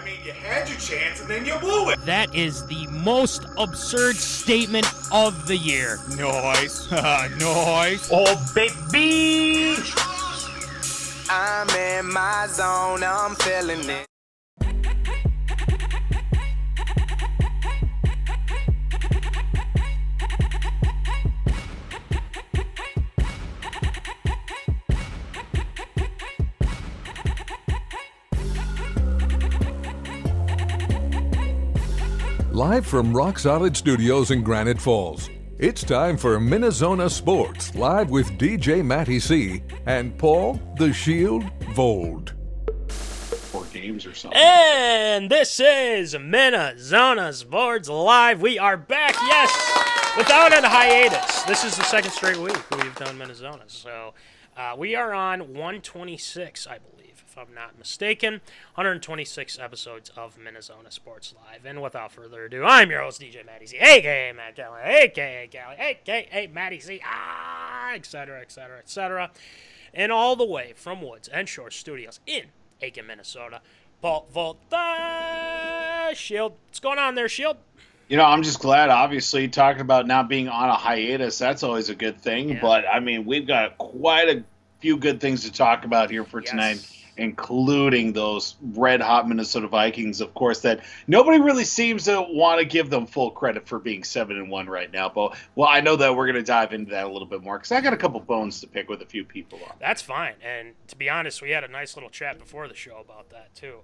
I mean, you had your chance and then you blew it. That is the most absurd statement of the year. Nice. Nice. Oh, baby. I'm in my zone, I'm feeling it. Live from Rock Solid Studios in Granite Falls, it's time for MinneZona Sports, live with DJ Matty C. and Paul the Shield Vold. 4 games or something. And this is MinneZona Sports Live. We are back, yes, without a hiatus. This is the second straight week we've done MinneZona. So we are on 126, I believe, if I'm not mistaken. 126 episodes of MinneZona Sports Live. And without further ado, I'm your host, DJ Matty C, a.k.a. Matt Kelly, a.k.a. Kelly, a.k.a. Matty C, etc., etc., etc. And all the way from Woods and Shore Studios in Aiken, Minnesota, Paul Volt, Shield. What's going on there, Shield? You know, I'm just glad, obviously, talking about not being on a hiatus, that's always a good thing. Yeah. But, I mean, we've got quite a few good things to talk about here for tonight, including those red-hot Minnesota Vikings, of course, that nobody really seems to want to give them full credit for being 7-1 right now. But, well, I know that we're going to dive into that a little bit more because I got a couple bones to pick with a few people on. That's fine. And to be honest, we had a nice little chat before the show about that, too.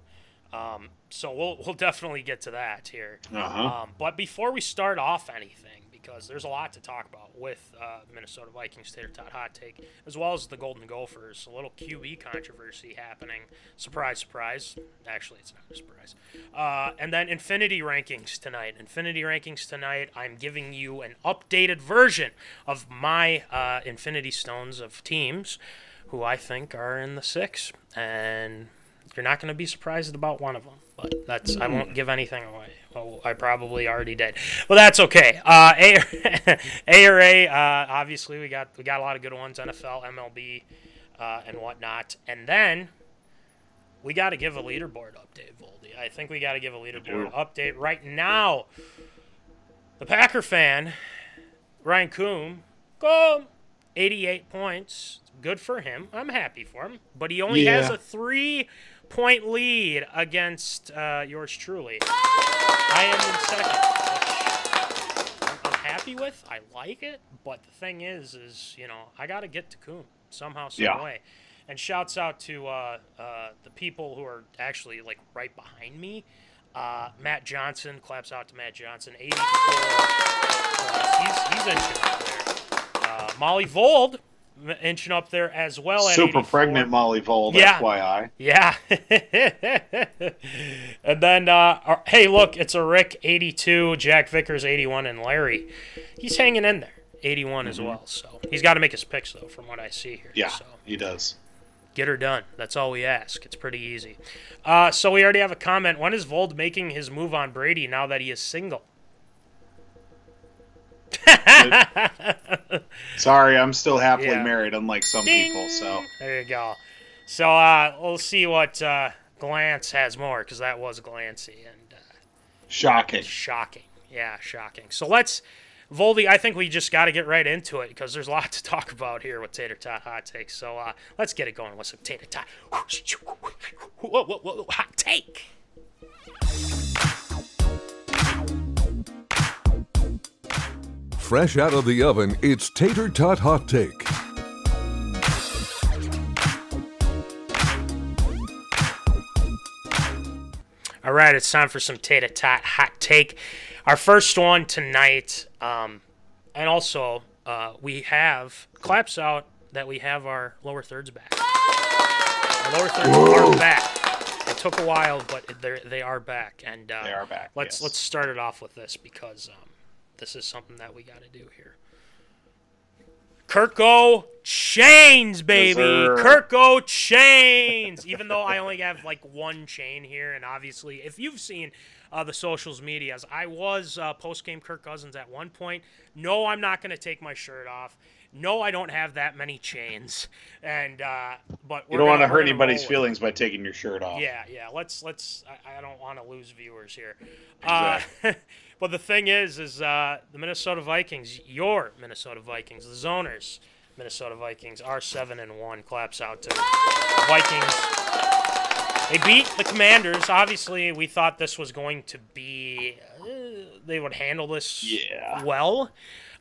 So we'll definitely get to that here. But before we start off anything, because there's a lot to talk about with Minnesota Vikings Tater Tot Hot Take, as well as the Golden Gophers, a little QB controversy happening. Surprise, surprise. Actually, it's not a surprise. And then Infinity Rankings tonight. I'm giving you an updated version of my Infinity Stones of teams who I think are in the 6. And you're not going to be surprised about one of them, but I won't give anything away. Well, I probably already did. Well, that's okay. Obviously we got a lot of good ones, NFL, MLB, and whatnot. And then we got to give a leaderboard update, Voldy. I think we got to give a leaderboard update right now. The Packer fan, Ryan Coombe, 88 points. Good for him. I'm happy for him. But he only has a 3-point lead against yours truly. I am in second, which I'm happy with. I like it. But the thing is I got to get to Coombe somehow, some way. And shouts out to the people who are actually, like, right behind me. Matt Johnson. Claps out to Matt Johnson. 84. He's inching up there. Molly Vold inching up there as well. At Super 84. pregnant Molly Vold, FYI. Yeah. And then, hey, look, it's a Rick, 82, Jack Vickers, 81, and Larry. He's hanging in there, 81 as well. So he's got to make his picks, though, from what I see here. Yeah, so he does. Get her done. That's all we ask. It's pretty easy. So we already have a comment. When is Vold making his move on Brady now that he is single? Sorry, I'm still happily married, unlike some people. So there you go. So we'll see what Glance has more, because that was glancy and shocking. Yeah, shocking. So let's, Voldy, I think we just got to get right into it because there's a lot to talk about here with Tater Tot Hot Take. So let's get it going with some Tater Tot Hot Take. Fresh out of the oven, it's Tater Tot Hot Take. All right, it's time for some Tater Tot Hot Take. Our first one tonight, and also we have claps out that we have our lower thirds back. Our lower thirds are back. It took a while, but they are back. And they are back. Let's start it off with this because this is something that we got to do here. KirkoChainz, baby. KirkoChainz. Even though I only have like one chain here, and obviously, if you've seen the socials medias, I was post-game Kirk Cousins at one point. No, I'm not going to take my shirt off. No, I don't have that many chains, and but You don't want to we're hurt gonna anybody's roll with feelings by taking your shirt off. it. Yeah. Let's. I don't want to lose viewers here. Exactly. But the thing is the Minnesota Vikings, your Minnesota Vikings, the Zoners, Minnesota Vikings are 7-1. Claps out to the Vikings. They beat the Commanders. Obviously, we thought this was going to be they would handle this well.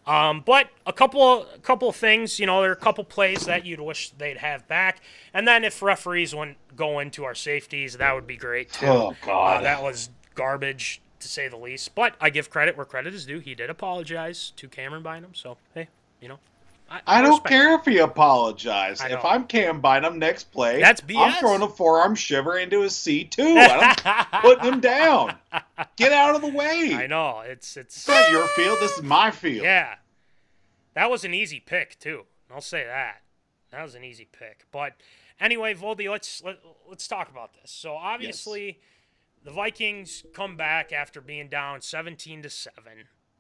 But a couple of things, there are a couple plays that you'd wish they'd have back. And then if referees wouldn't go into our safeties, that would be great too. Oh, God. That was garbage, to say the least. But I give credit where credit is due. He did apologize to Cameron Bynum. So, hey, I don't respect care if he apologized. I know. If I'm Cam Bynum next play, That's BS. I'm throwing a forearm shiver into his seat too. I'm putting him down. Get out of the way. I know. It's It's not your field. This is my field. Yeah. That was an easy pick, too. I'll say that. That was an easy pick. But anyway, Voldy, let's talk about this. So obviously, the Vikings come back after being down 17-7. Yes.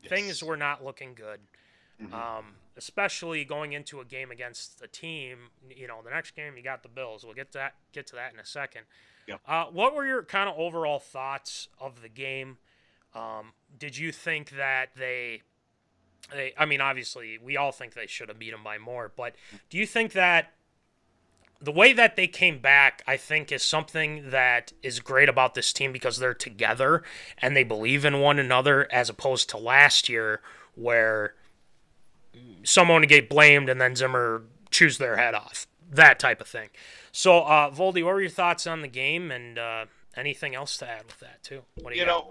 Things were not looking good. Mm-hmm. Especially going into a game against a team. The next game you got the Bills. We'll get to that in a second. Yep. What were your kind of overall thoughts of the game? Did you think that obviously, we all think they should have beat them by more, but do you think that the way that they came back, I think, is something that is great about this team because they're together and they believe in one another, as opposed to last year where someone would get blamed and then Zimmer chews their head off, that type of thing. So, Voldy, what were your thoughts on the game, and anything else to add with that, too? What do you got?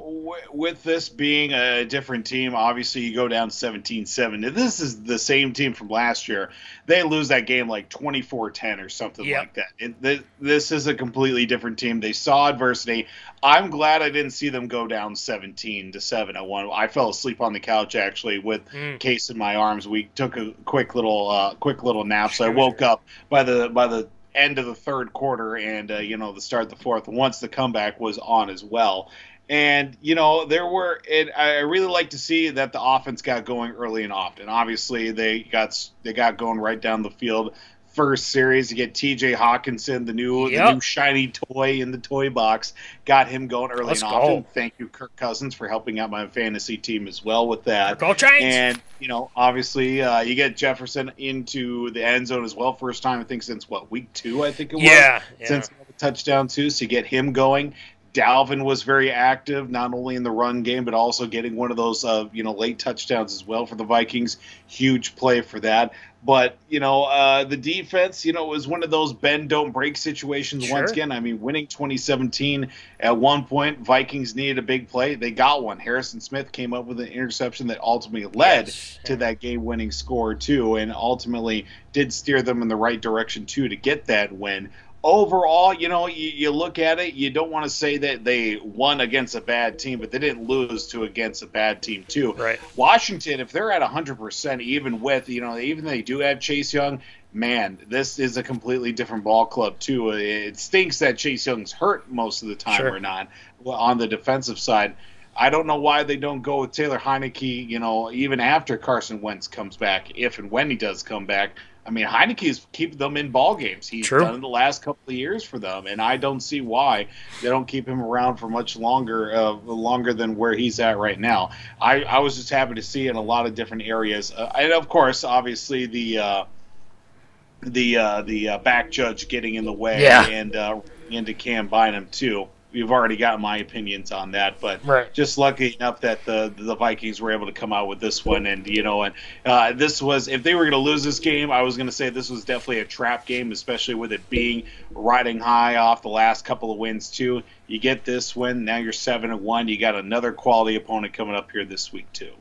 With this being a different team, obviously you go down 17-7. This is the same team from last year. They lose that game like 24-10 or something like that. This is a completely different team. They saw adversity. I'm glad I didn't see them go down 17-7. I fell asleep on the couch, actually, with Case in my arms. We took a quick little nap, so I woke up by the end of the third quarter and the start of the fourth, once the comeback was on as well. And I really like to see that the offense got going early and often. Obviously they got going right down the field. First series, you get TJ Hawkinson, the new shiny toy in the toy box, got him going early and often. Thank you, Kirk Cousins, for helping out my fantasy team as well with that. KirkoChainz. And obviously you get Jefferson into the end zone as well, first time I think since week 2 I think it was, since the touchdown too. So you get him going. Dalvin was very active, not only in the run game, but also getting one of those, late touchdowns as well for the Vikings. Huge play for that. But, the defense, it was one of those bend, don't break situations once again. I mean, winning 2017 at one point, Vikings needed a big play. They got one. Harrison Smith came up with an interception that ultimately led to that game-winning score, too, and ultimately did steer them in the right direction, too, to get that win. Overall, you look at it, you don't want to say that they won against a bad team, but they didn't lose against a bad team, too. Right. Washington, if they're at 100%, even with, even they do have Chase Young, man, this is a completely different ball club, too. It stinks that Chase Young's hurt most of the time or not on the defensive side. I don't know why they don't go with Taylor Heineke, even after Carson Wentz comes back, if and when he does come back. I mean, Heineke's keeping them in ball games. He's done it the last couple of years for them, and I don't see why they don't keep him around for much longer than where he's at right now. I was just happy to see in a lot of different areas, and of course, obviously the back judge getting in the way and into Cam Bynum too. You've already got my opinions on that, but just lucky enough that the Vikings were able to come out with this one. And this was, if they were going to lose this game, I was going to say this was definitely a trap game, especially with it being riding high off the last couple of wins too. You get this win, now you're 7-1. You got another quality opponent coming up here this week too.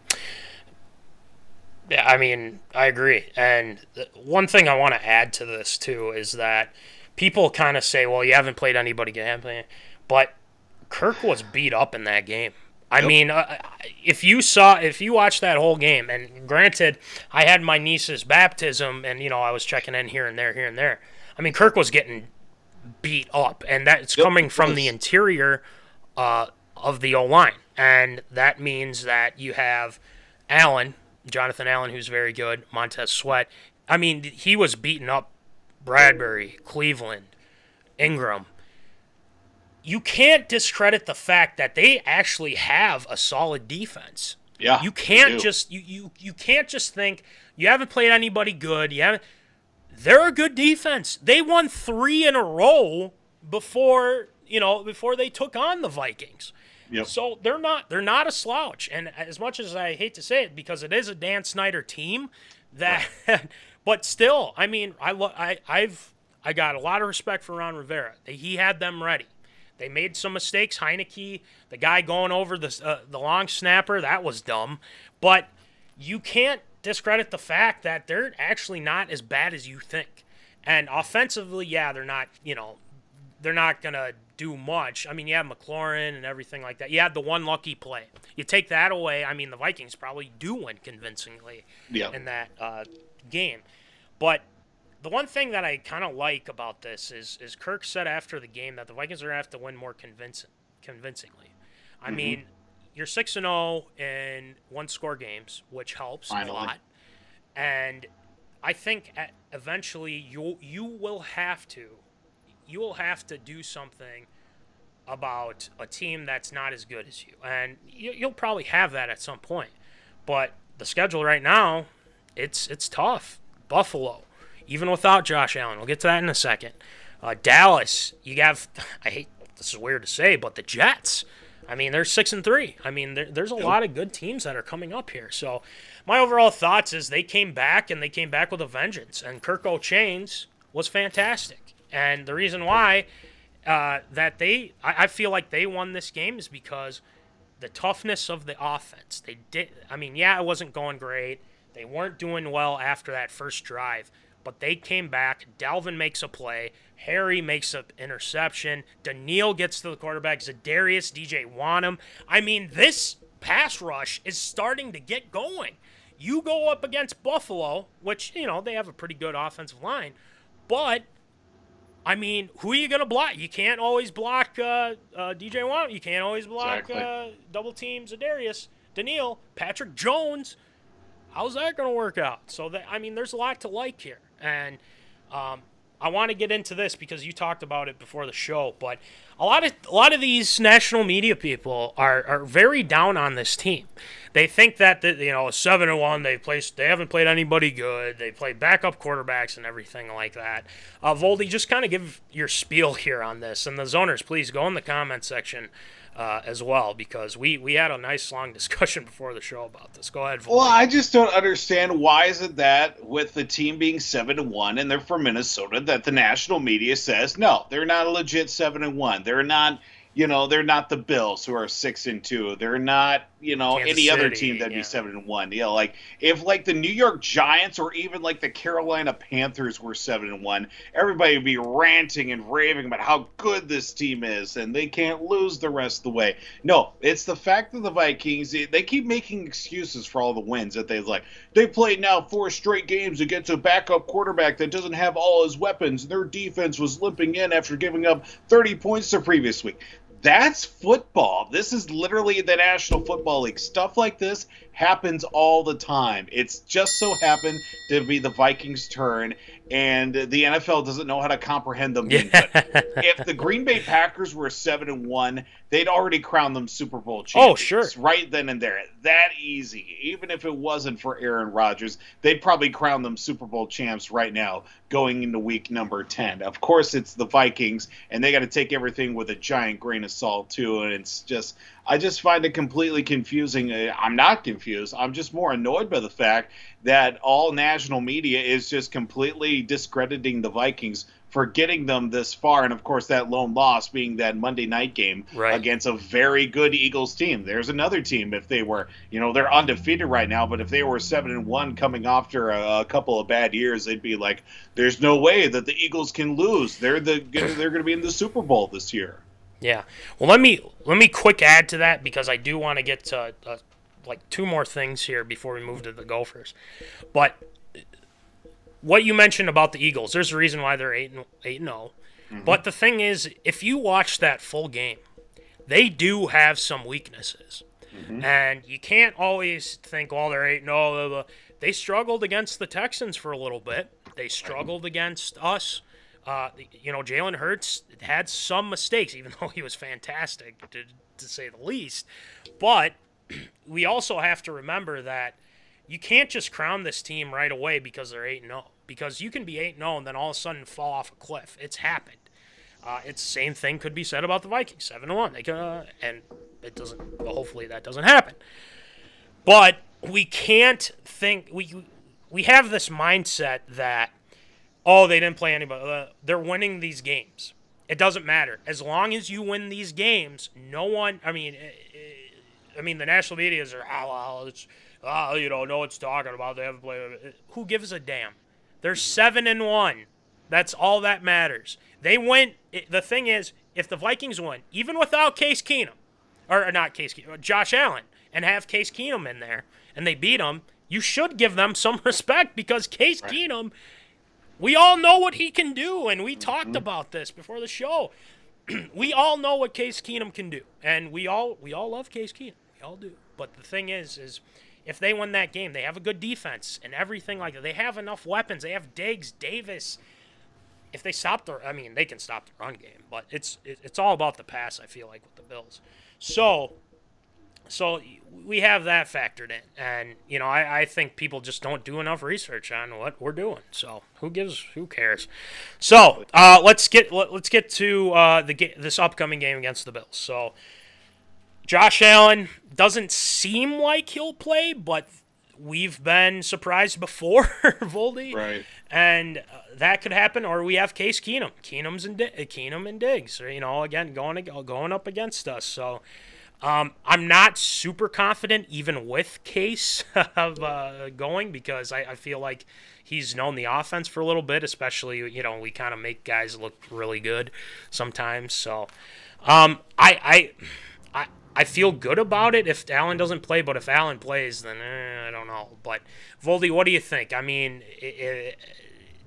Yeah, I mean, I agree. And one thing I want to add to this too is that people kind of say, well, you haven't played anybody good. But Kirk was beat up in that game. I mean, if you watched that whole game, and granted, I had my niece's baptism, and I was checking in here and there. I mean, Kirk was getting beat up, and that's coming from the interior of the O-line, and that means that you have Allen, Jonathan Allen, who's very good, Montez Sweat. I mean, he was beating up Bradbury, Cleveland, Ingram. You can't discredit the fact that they actually have a solid defense. Yeah, you can't just you can't just think you haven't played anybody good. They're a good defense. They won 3 in a row before they took on the Vikings. Yep. So they're not a slouch. And as much as I hate to say it, because it is a Dan Snyder team, but still, I mean, I got a lot of respect for Ron Rivera. He had them ready. They made some mistakes. Heineke, the guy going over the long snapper, that was dumb. But you can't discredit the fact that they're actually not as bad as you think. And offensively, they're not going to do much. I mean, you have McLaurin and everything like that. You had the one lucky play. You take that away, I mean, the Vikings probably do win convincingly in that game. But the one thing that I kind of like about this is Kirk said after the game that the Vikings are going to have to win more convincingly. I mean, you're 6-0 in one-score games, which helps a lot. And I think eventually you will have to do something about a team that's not as good as you. And you'll probably have that at some point. But the schedule right now, it's tough. Buffalo, even without Josh Allen. We'll get to that in a second. Dallas, you have, this is weird to say, but the Jets. I mean, they're 6-3. I mean, there's a lot of good teams that are coming up here. So my overall thoughts is they came back, and they came back with a vengeance. And KirkoChainz was fantastic. And the reason why I feel like they won this game is because the toughness of the offense. It wasn't going great. They weren't doing well after that first drive, but they came back. Dalvin makes a play. Harry makes an interception. Daniil gets to the quarterback. Zadarius, DJ Wanham. I mean, this pass rush is starting to get going. You go up against Buffalo, which, they have a pretty good offensive line, but I mean, who are you going to block? You can't always block DJ Wanham. You can't always block double team Zadarius, Daniil, Patrick Jones. How's that going to work out? So, there's a lot to like here. And I want to get into this because you talked about it before the show. But a lot of these national media people are very down on this team. They think that 7-1, they haven't played anybody good. They play backup quarterbacks and everything like that. Voldy, just kind of give your spiel here on this. And the zoners, please go in the comment section as well, because we had a nice long discussion before the show about this. Go ahead, Voldy. Well, I just don't understand why is it that with the team being 7-1 and they're from Minnesota that the national media says no, they're not a legit 7-1. They're not. They're not the Bills who are 6-2. They're not, Kansas any other City, team that'd be 7-1. Like if the New York Giants or even the Carolina Panthers were 7-1, everybody would be ranting and raving about how good this team is and they can't lose the rest of the way. No, it's the fact that the Vikings, they keep making excuses for all the wins that they played now 4 straight games against a backup quarterback that doesn't have all his weapons. Their defense was limping in after giving up 30 points the previous week. That's football. This is literally the National Football League. Stuff like this happens all the time. It's just so happened to be the Vikings' turn, and the NFL doesn't know how to comprehend them being good. If the Green Bay Packers were 7-1, they'd already crowned them Super Bowl champions. Oh, sure. Right then and there. That easy. Even if it wasn't for Aaron Rodgers, they'd probably crown them Super Bowl champs right now going into week number 10. Of course, it's the Vikings, and they got to take everything with a giant grain of salt, too, and it's just... I just find it completely confusing. I'm not confused. I'm just more annoyed by the fact that all national media is just completely discrediting the Vikings for getting them this far. And, of course, that lone loss being that Monday night game against a very good Eagles team. There's another team if they were, they're undefeated right now, but if they were 7-1 coming after a couple of bad years, they'd be like, there's no way that the Eagles can lose. They're going to be in the Super Bowl this year. Yeah. Well, let me quick add to that because I do want to get to 2 more things here before we move to the Gophers. But what you mentioned about the Eagles, there's a reason why they're 8-0. Mm-hmm. But the thing is, if you watch that full game, they do have some weaknesses. And you can't always think, well, they're 8-0. They struggled against the Texans for a little bit. They struggled against us. Jalen Hurts had some mistakes, even though he was fantastic, to say the least. But we also have to remember that you can't just crown this team right away because they're 8-0. Because you can be 8-0 and then all of a sudden fall off a cliff. It's happened. It's the same thing could be said about the Vikings, 7-1. And it doesn't. Well, hopefully that doesn't happen. But we can't think. We have this mindset that, oh, they didn't play anybody. They're winning these games. It doesn't matter as long as you win these games. No one. I mean, the national media's are no one's talking about. They haven't played. Who gives a damn? They're 7-1. That's all that matters. They win. The thing is, if the Vikings win, even without Case Keenum, or not Case Keenum, Josh Allen, and have Case Keenum in there, and they beat him, you should give them some respect because Case Keenum, we all know what he can do, and we talked about this before the show. We all know what Case Keenum can do, and we all love Case Keenum. We all do. But the thing is if they win that game, they have a good defense and everything like that. They have enough weapons. They have Diggs, Davis. If they stop they can stop the run game, but it's all about the pass, I feel like, with the Bills. So we have that factored in, and I think people just don't do enough research on what we're doing. So who cares? So let's get to this upcoming game against the Bills. So Josh Allen doesn't seem like he'll play, but we've been surprised before, Voldy. Right. And that could happen, or we have Case Keenum. Keenum and Diggs, again, going up against us. So I'm not super confident even with Case of going because I feel like he's known the offense for a little bit, especially, we kind of make guys look really good sometimes. So I feel good about it if Allen doesn't play, but if Allen plays, then I don't know. But Voldy, what do you think? I mean,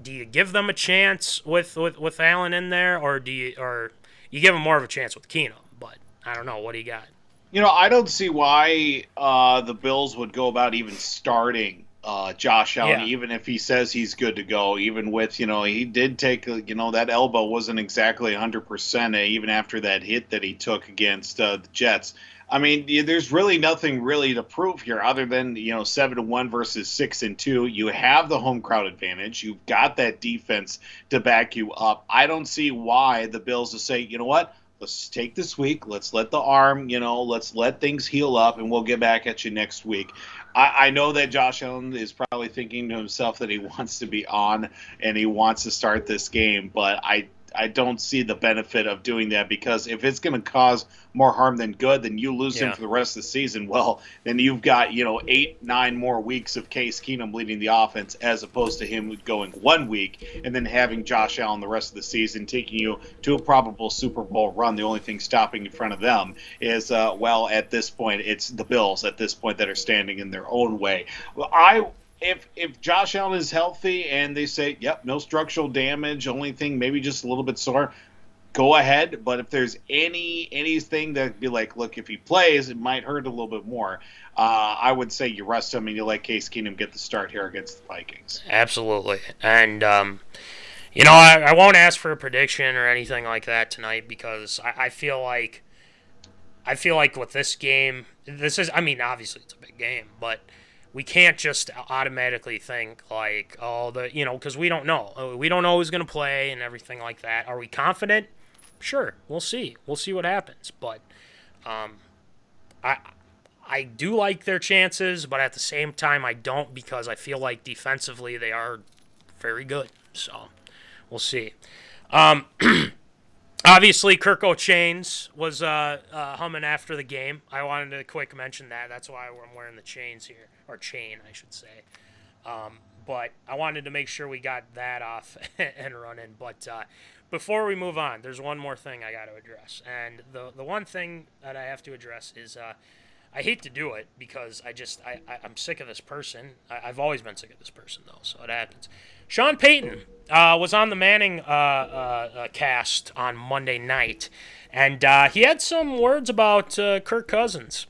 do you give them a chance with Allen in there, or do you give them more of a chance with Keenum? But I don't know. What do you got? I don't see why the Bills would go about even starting Josh Allen, even if he says he's good to go, even with, he did take, that elbow wasn't exactly 100% even after that hit that he took against the Jets. I mean, there's really nothing really to prove here other than, 7-1 versus 6-2. You have the home crowd advantage. You've got that defense to back you up. I don't see why the Bills will say, you know what? Let's take this week. Let's let the arm, let's let things heal up, and we'll get back at you next week. I know that Josh Allen is probably thinking to himself that he wants to be on and he wants to start this game, but I don't see the benefit of doing that because if it's going to cause more harm than good, then you lose him for the rest of the season. Well, then you've got, 8-9 more weeks of Case Keenum leading the offense as opposed to him going 1 week and then having Josh Allen the rest of the season taking you to a probable Super Bowl run. The only thing stopping in front of them is, at this point, it's the Bills at this point that are standing in their own way. Well, If Josh Allen is healthy and they say, yep, no structural damage, only thing maybe just a little bit sore, go ahead. But if there's anything that'd be like, look, if he plays, it might hurt a little bit more. I would say you rest him and you let Case Keenum get the start here against the Vikings. Absolutely. And, I won't ask for a prediction or anything like that tonight because I feel like with this game, obviously it's a big game, but we can't just automatically think like, because we don't know. We don't know who's going to play and everything like that. Are we confident? Sure, we'll see. We'll see what happens. But I do like their chances, but at the same time I don't because I feel like defensively they are very good. So we'll see. Obviously, KirkoChainz was humming after the game. I wanted to quick mention that. That's why I'm wearing the chains here. Or chain, I should say. But I wanted to make sure we got that off and running. But before we move on, there's one more thing I got to address. And the one thing that I have to address is I hate to do it because I'm sick of this person. I've always been sick of this person, though, so it happens. Sean Payton was on the Manning cast on Monday night, and he had some words about Kirk Cousins.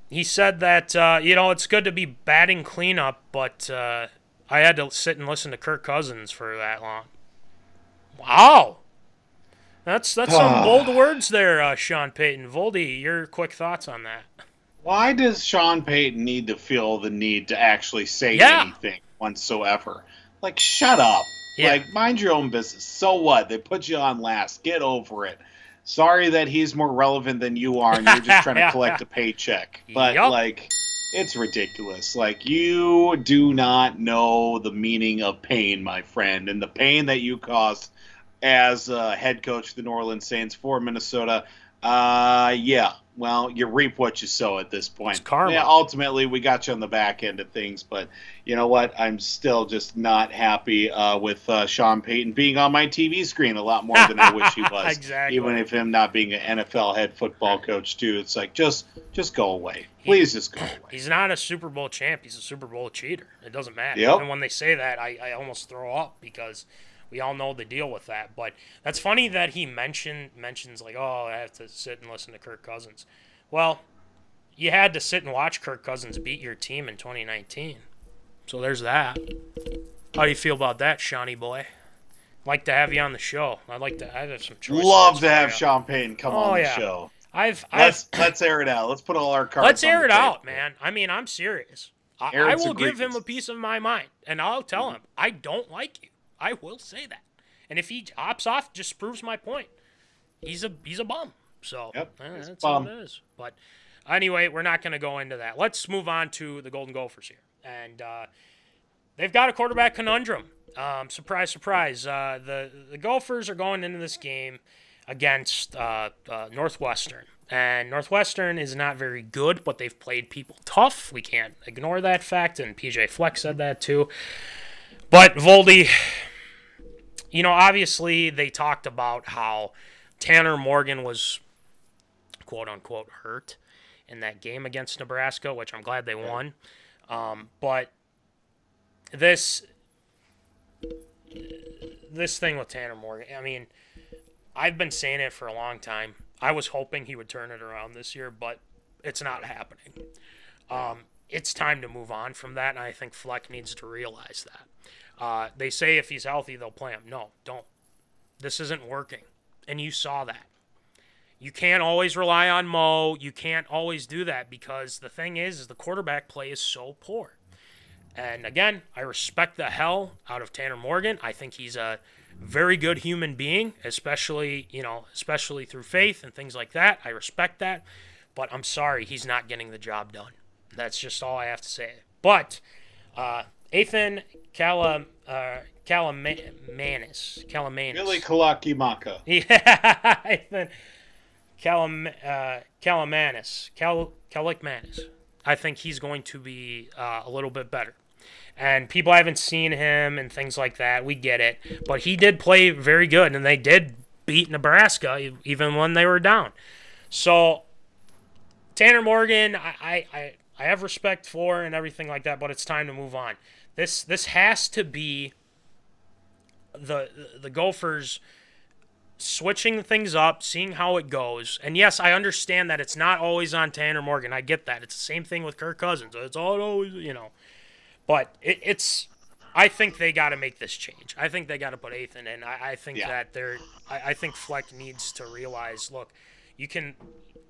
He said that, it's good to be batting cleanup, but I had to sit and listen to Kirk Cousins for that long. Wow. That's some bold words there, Sean Payton. Voldy, your quick thoughts on that? Why does Sean Payton need to feel the need to actually say anything whatsoever? Like, shut up. Yeah. Like, mind your own business. So what? They put you on last. Get over it. Sorry that he's more relevant than you are, and you're just trying to collect a paycheck. But, it's ridiculous. Like, you do not know the meaning of pain, my friend, and the pain that you caused as head coach of the New Orleans Saints for Minnesota. Well, you reap what you sow at this point. It's karma. Yeah, ultimately, we got you on the back end of things, but you know what? I'm still just not happy with Sean Payton being on my TV screen a lot more than I wish he was. Exactly. Even if him not being an NFL head football coach, too. It's like, just go away. Please just go away. He's not a Super Bowl champ. He's a Super Bowl cheater. It doesn't matter. Yep. And when they say that, I almost throw up because we all know the deal with that. But that's funny that he mentions like, oh, I have to sit and listen to Kirk Cousins. Well, you had to sit and watch Kirk Cousins beat your team in 2019. So there's that. How do you feel about that, Shawnee boy? Like to have you on the show. I have some choice. Love to have Sean Payton come on the show. Let's air it out. Let's put all our cards Let's on air the it table. out, man. I mean, I'm serious. I will give him a piece of my mind, and I'll tell him, I don't like you. I will say that. And if he opts off, just proves my point. He's a bum. So that's all it is. But anyway, we're not going to go into that. Let's move on to the Golden Gophers here. And they've got a quarterback conundrum. Surprise, surprise. The Gophers are going into this game against Northwestern. And Northwestern is not very good, but they've played people tough. We can't ignore that fact, and PJ Fleck said that too. But Voldy, obviously they talked about how Tanner Morgan was, quote-unquote, hurt in that game against Nebraska, which I'm glad they won. But this thing with Tanner Morgan, I mean, I've been saying it for a long time. I was hoping he would turn it around this year, but it's not happening. It's time to move on from that, and I think Fleck needs to realize that. They say if he's healthy, they'll play him. No, don't. This isn't working, and you saw that. You can't always rely on Mo. You can't always do that because the thing is the quarterback play is so poor. And again, I respect the hell out of Tanner Morgan. I think he's a very good human being, especially through faith and things like that. I respect that. But I'm sorry, he's not getting the job done. That's just all I have to say. But Ethan Calamanis. Billy Kalakimaka. Yeah, Ethan Calamanis. I think he's going to be a little bit better. And people haven't seen him and things like that. We get it. But he did play very good, and they did beat Nebraska even when they were down. So Tanner Morgan, I have respect for and everything like that, but it's time to move on. This has to be the Gophers switching things up, seeing how it goes. And yes, I understand that it's not always on Tanner Morgan. I get that. It's the same thing with Kirk Cousins. It's always, But it's. I think they got to make this change. I think they got to put Ethan in. I think that I think Fleck needs to realize, look,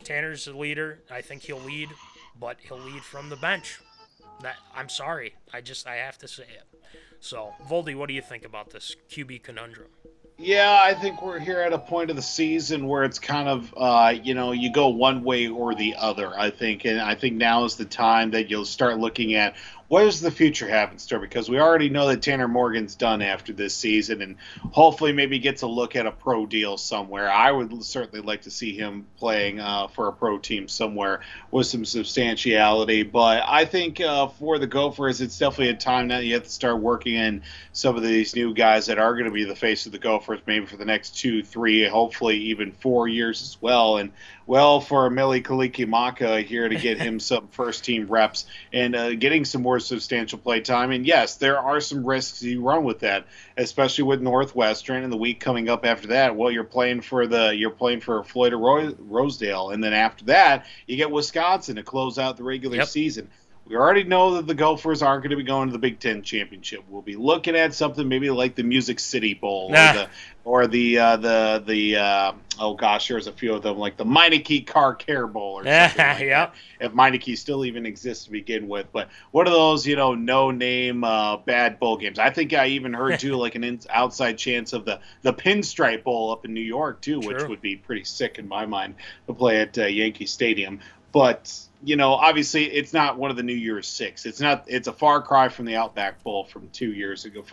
Tanner's a leader. I think he'll lead, but he'll lead from the bench. I'm sorry. I have to say it. So, Voldy, what do you think about this QB conundrum? Yeah, I think we're here at a point of the season where it's kind of, you go one way or the other, I think. And I think now is the time that you'll start looking at what does the future have in store? Because we already know that Tanner Morgan's done after this season and hopefully maybe gets a look at a pro deal somewhere. I would certainly like to see him playing for a pro team somewhere with some substantiality. But I think for the Gophers, it's definitely a time now you have to start working in some of these new guys that are going to be the face of the Gophers maybe for the next 2, 3, hopefully even 4 years as well. And well for Mili Kalikimaka here to get him some first-team reps and getting some more substantial play time. And yes, there are some risks you run with that, especially with Northwestern and the week coming up after that. Well, you're playing for Floyd or Rosedale, and then after that, you get Wisconsin to close out the regular season. We already know that the Gophers aren't going to be going to the Big Ten championship. We'll be looking at something maybe like the Music City Bowl or the oh gosh, there's a few of them like the Meineke Car Care Bowl or something like that. If Meineke still even exists to begin with, but what are those no name bad bowl games? I think I even heard too like an outside chance of the Pinstripe Bowl up in New York too, which would be pretty sick in my mind to play at Yankee Stadium, but. Obviously it's not one of the New Year's Six. It's a far cry from the Outback Bowl from 3 years ago,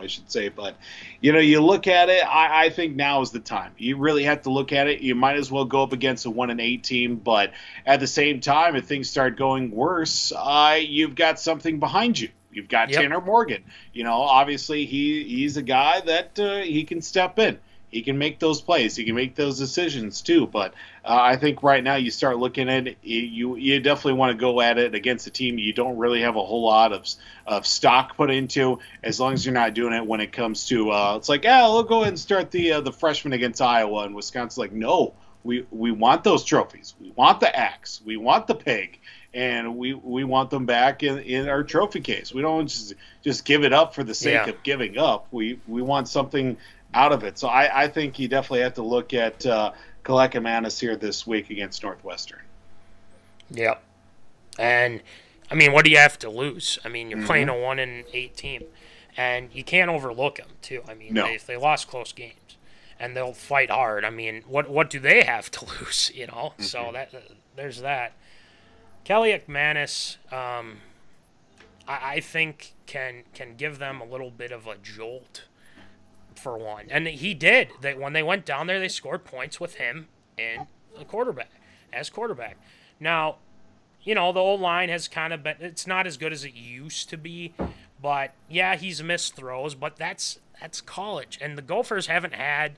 I should say. But, you look at it, I think now is the time. You really have to look at it. You might as well go up against a 1-8 team. But at the same time, if things start going worse, you've got something behind you. You've got Tanner Morgan. Obviously he's a guy that he can step in. He can make those plays. He can make those decisions too. But I think right now you start looking at it, you definitely want to go at it against a team you don't really have a whole lot of stock put into. As long as you're not doing it when it comes to it's like we'll go ahead and start the freshman against Iowa, and Wisconsin's like no, we want those trophies. We want the axe. We want the pig. And we want them back in our trophy case. We don't just give it up for the sake of giving up. We want something out of it. So I think you definitely have to look at Kalekamanis here this week against Northwestern. Yep. And, I mean, what do you have to lose? I mean, you're playing a 1-8 team. And you can't overlook them, too. I mean, they lost close games. And they'll fight hard. I mean, what do they have to lose, So there's that. Kalekamanis, I think, can give them a little bit of a jolt. For one, and he did. When they went down there, they scored points with him and the quarterback. Now, the old line has kind of been. It's not as good as it used to be, but he's missed throws. But that's college, and the Gophers haven't had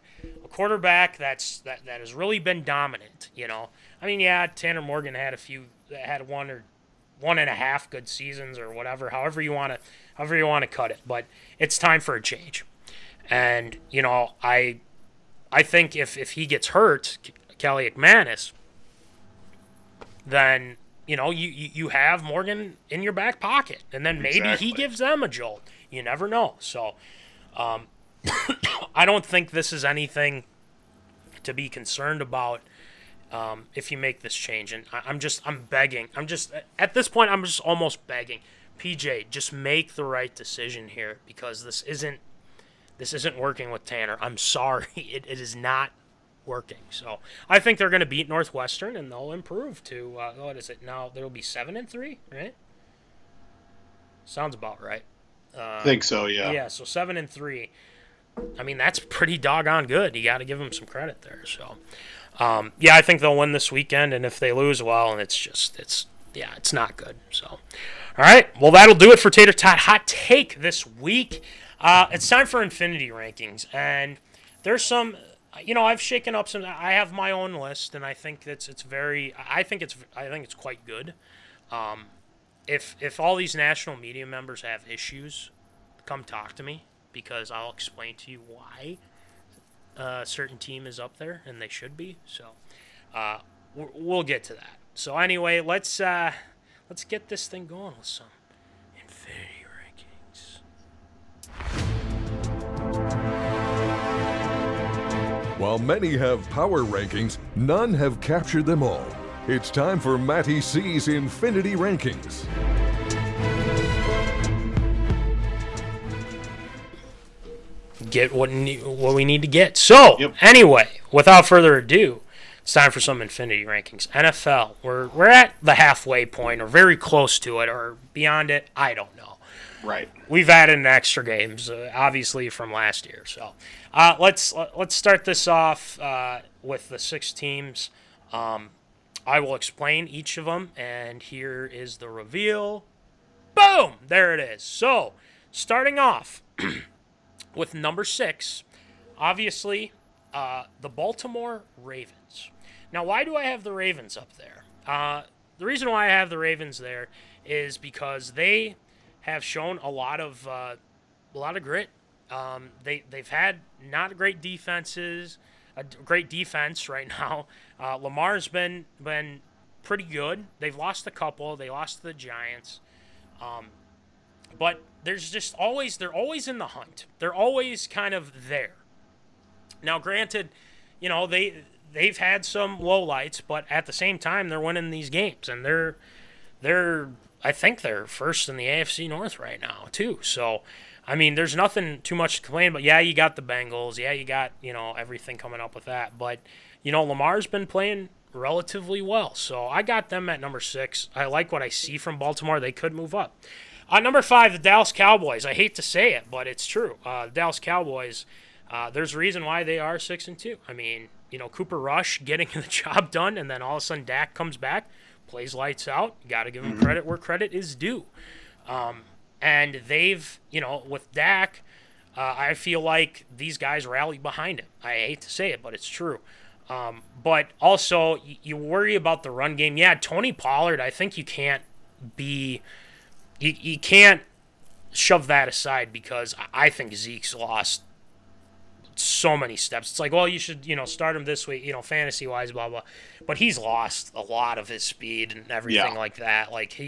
a quarterback that has really been dominant. I mean, Tanner Morgan had one or 1.5 good seasons or whatever. However you want to cut it, but it's time for a change. And, I think if he gets hurt, Kalekamanis, then, you have Morgan in your back pocket. And then maybe he gives them a jolt. You never know. So, I don't think this is anything to be concerned about if you make this change. And I'm begging. At this point, I'm just almost begging. PJ, just make the right decision here because this isn't working with Tanner. I'm sorry. It is not working. So I think they're going to beat Northwestern, and they'll improve to, what is it now? They'll be 7-3, right? Sounds about right. I think so, yeah. Yeah, so 7-3. I mean, that's pretty doggone good. You got to give them some credit there. So, I think they'll win this weekend, and if they lose, well, it's not good. So, all right. Well, that'll do it for Tater Tot Hot Take this week. It's time for Infinity Rankings, and there's some, I've shaken up some. I have my own list, and I think it's quite good. If all these national media members have issues, come talk to me because I'll explain to you why a certain team is up there and they should be. So we'll get to that. So anyway, let's get this thing going with some Infinity Rankings. While many have power rankings, none have captured them all. It's time for Matty C's Infinity Rankings. Get what we need to get. So, Anyway, without further ado, it's time for some Infinity Rankings. NFL, we're at the halfway point, or very close to it, or beyond it. I don't know. Right. We've added in extra games, obviously from last year. So, let's start this off with the 6 teams. I will explain each of them, and here is the reveal. Boom! There it is. So, starting off with number 6, obviously, the Baltimore Ravens. Now, why do I have the Ravens up there? The reason why I have the Ravens there is because they have shown a lot of grit. They've had not great defenses, a great defense right now. Lamar's been pretty good. They've lost a couple. They lost to the Giants. But there's just always, they're always in the hunt. They're always kind of there. Now, granted, you know, they've had some lowlights, but at the same time, they're winning these games, and they're I think they're first in the AFC North right now too. So, I mean, there's nothing too much to complain about. Yeah, you got the Bengals. Yeah, you got, you know, everything coming up with that. But, you know, Lamar's been playing relatively well. So I got them at number 6. I like what I see from Baltimore. They could move up. Number 5, the Dallas Cowboys. I hate to say it, but it's true. The Dallas Cowboys, there's a reason why they are 6-2. I mean, you know, Cooper Rush getting the job done, and then all of a sudden Dak comes back, plays lights out. You got to give him credit where credit is due. And they've, you know, with Dak, I feel like these guys rally behind him. I hate to say it, but it's true. But also, you worry about the run game. Yeah, Tony Pollard, I think you can't be – you can't shove that aside because I think Zeke's lost so many steps. It's like, well, you should, you know, start him this week, you know, fantasy-wise, blah, blah. But he's lost a lot of his speed and everything like that. Like,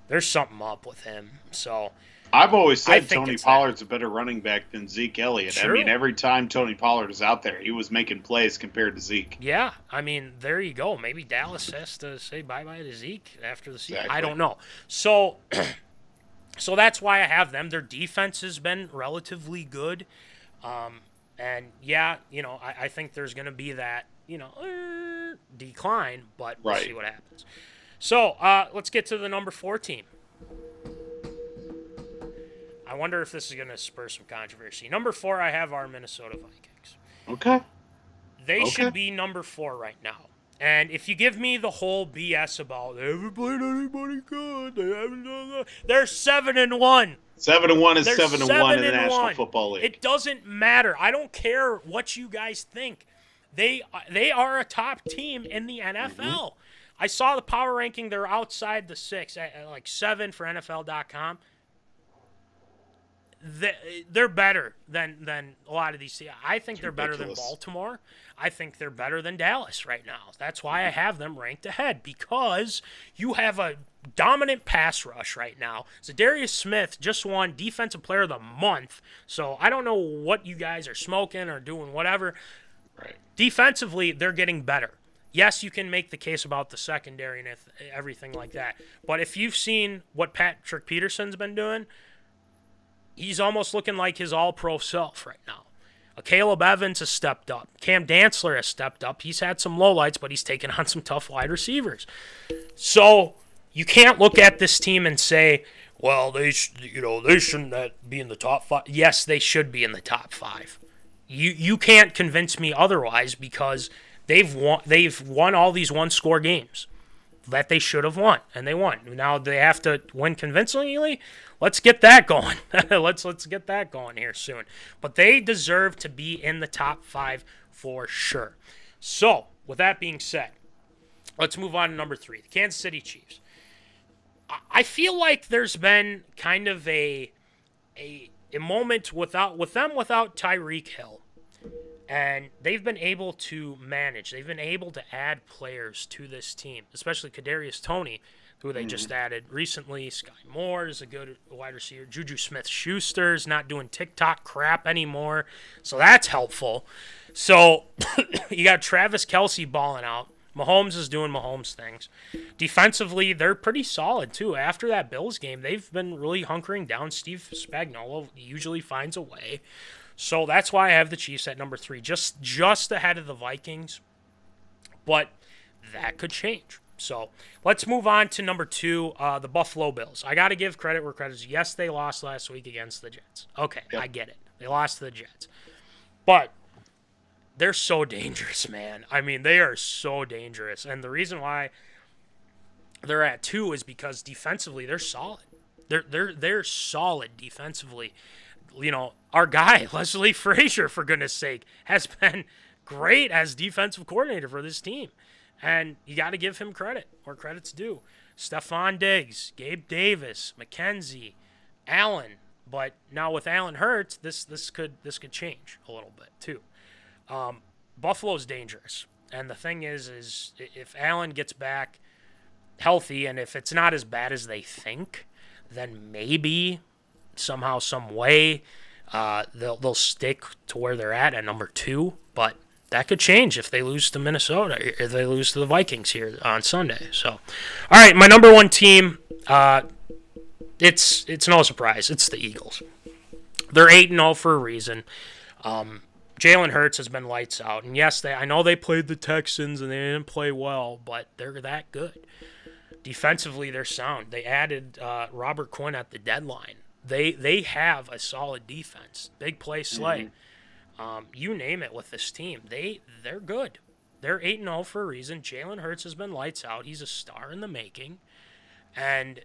there's something up with him. So I've always said Tony Pollard's a better running back than Zeke Elliott. True. I mean, every time Tony Pollard was out there, he was making plays compared to Zeke. Yeah, I mean, there you go. Maybe Dallas has to say bye-bye to Zeke after the season. Exactly. I don't know. So that's why I have them. Their defense has been relatively good. And, yeah, you know, I think there's going to be that, you know, decline, but we'll see what happens. So let's get to the number 4 team. I wonder if this is going to spur some controversy. Number 4, I have our Minnesota Vikings. Okay. They should be number 4 right now. And if you give me the whole BS about they haven't played anybody good, they haven't done that, they're 7-1. 7-1 is They're 7-1 in the National Football League. It doesn't matter. I don't care what you guys think. They are a top team in the NFL. I saw the power ranking. They're outside the 6, at like 7 for NFL.com. They're better than a lot of these teams. I think they're better than Baltimore. I think they're better than Dallas right now. That's why I have them ranked ahead, because you have a dominant pass rush right now. Zadarius Smith just won Defensive Player of the Month, so I don't know what you guys are smoking or doing, whatever. Right. Defensively, they're getting better. Yes, you can make the case about the secondary and everything like that, but if you've seen what Patrick Peterson's been doing, he's almost looking like his all-pro self right now. Caleb Evans has stepped up. Cam Dantzler has stepped up. He's had some lowlights, but he's taken on some tough wide receivers. So you can't look at this team and say, well, they shouldn't be in the top 5. Yes, they should be in the top 5. You can't convince me otherwise, because they've won all these one-score games that they should have won, and they won. Now they have to win convincingly. Let's get that going. let's get that going here soon. But they deserve to be in the top 5 for sure. So, with that being said, let's move on to number 3, the Kansas City Chiefs. I feel like there's been kind of a moment without Tyreek Hill. And they've been able to manage. They've been able to add players to this team, especially Kadarius Toney, who they just added recently. Sky Moore is a good wide receiver. Juju Smith-Schuster's not doing TikTok crap anymore, so that's helpful. So you got Travis Kelce balling out. Mahomes is doing Mahomes things. Defensively, they're pretty solid, too. After that Bills game, they've been really hunkering down. Steve Spagnuolo usually finds a way. So that's why I have the Chiefs at number 3, just ahead of the Vikings. But that could change. So let's move on to number 2, the Buffalo Bills. I got to give credit where credit's due. Yes, they lost last week against the Jets. Okay, yep. I get it. They lost to the Jets. But they're so dangerous, man. I mean, they are so dangerous. And the reason why they're at 2 is because defensively they're solid. They're solid defensively. You know, our guy, Leslie Frazier, for goodness sake, has been great as defensive coordinator for this team. And you got to give him credit where credit's due. Stephon Diggs, Gabe Davis, McKenzie, Allen. But now with Allen hurt, this could change a little bit too. Buffalo's dangerous. And the thing is if Allen gets back healthy, and if it's not as bad as they think, then maybe somehow, some way, they'll stick to where they're at number 2. But that could change if they lose to Minnesota, if they lose to the Vikings here on Sunday. So, all right, my number 1 team, it's no surprise. It's the Eagles. They're 8-0 for a reason. Jalen Hurts has been lights out. And yes, I know they played the Texans and they didn't play well, but they're that good. Defensively, they're sound. They added Robert Quinn at the deadline. They have a solid defense. Big play Slay. You name it with this team. They're good. They're 8-0 for a reason. Jalen Hurts has been lights out. He's a star in the making. And,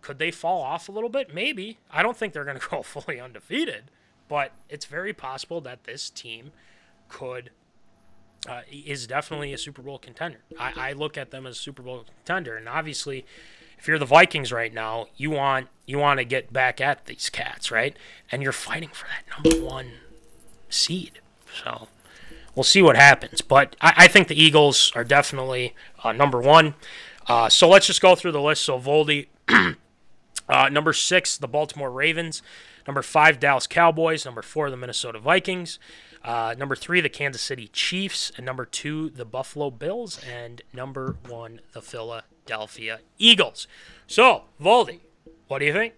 could they fall off a little bit? Maybe. I don't think they're going to go fully undefeated. But it's very possible that this team is definitely a Super Bowl contender. I look at them as a Super Bowl contender. And obviously, if you're the Vikings right now, you want to get back at these cats, right? And you're fighting for that number 1 seed. So we'll see what happens. But I think the Eagles are definitely number 1. So let's just go through the list. So Voldy, number 6, the Baltimore Ravens. Number 5, Dallas Cowboys. Number 4, the Minnesota Vikings. Number 3, the Kansas City Chiefs. And number 2, the Buffalo Bills. And number 1, the Philadelphia Eagles. So, Voldy, what do you think?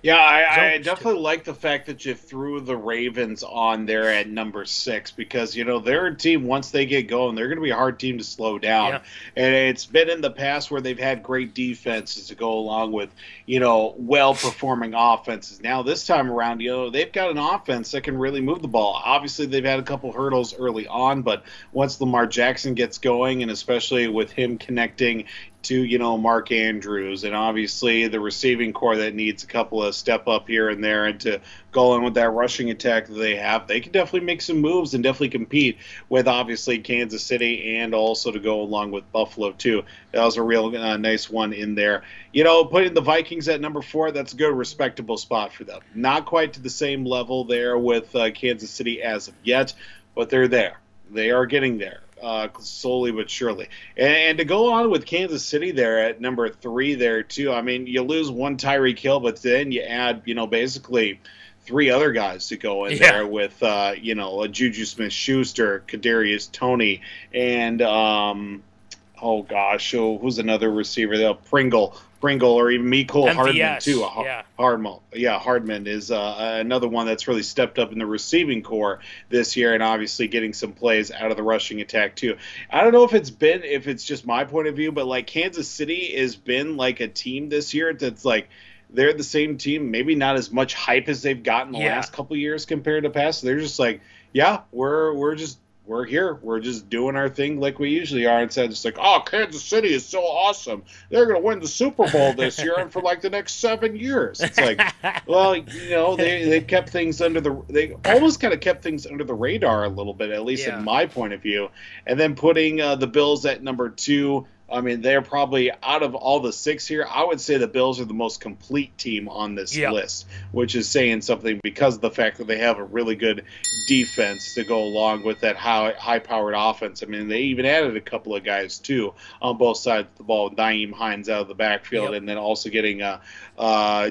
Yeah, I definitely like the fact that you threw the Ravens on there at number 6 because, they're a team, once they get going, they're going to be a hard team to slow down. Yeah. And it's been in the past where they've had great defenses to go along with, well-performing offenses. Now, this time around, they've got an offense that can really move the ball. Obviously, they've had a couple hurdles early on, but once Lamar Jackson gets going, and especially with him connecting to, Mark Andrews, and obviously the receiving core that needs a couple of step up here and there, and to go in with that rushing attack that they have, they can definitely make some moves and definitely compete with, obviously, Kansas City and also to go along with Buffalo, too. That was a real nice one in there. Putting the Vikings at number 4, that's a good, respectable spot for them. Not quite to the same level there with Kansas City as of yet, but they're there. They are getting there. Slowly but surely. And to go on with Kansas City there at number 3 there, too, I mean, you lose one Tyreek Hill, but then you add, basically 3 other guys to go in there with, a Juju Smith-Schuster, Kadarius Toney, and, who's another receiver? Pringle, or even Mecole Hardman, too. Hardman is another one that's really stepped up in the receiving core this year and obviously getting some plays out of the rushing attack, too. I don't know if it's just my point of view, but, Kansas City has been, a team this year that's, they're the same team, maybe not as much hype as they've gotten the last couple years compared to past. They're just we're here. We're just doing our thing like we usually are. Instead, it's Kansas City is so awesome. They're going to win the Super Bowl this year and for the next 7 years. It's they kept things they almost kind of kept things under the radar a little bit, at least in my point of view. And then putting the Bills at number 2. I mean, they're probably, out of all the 6 here, I would say the Bills are the most complete team on this list, which is saying something because of the fact that they have a really good defense to go along with that high-powered offense. I mean, they even added a couple of guys, too, on both sides of the ball. Nyheim Hines out of the backfield, and then also getting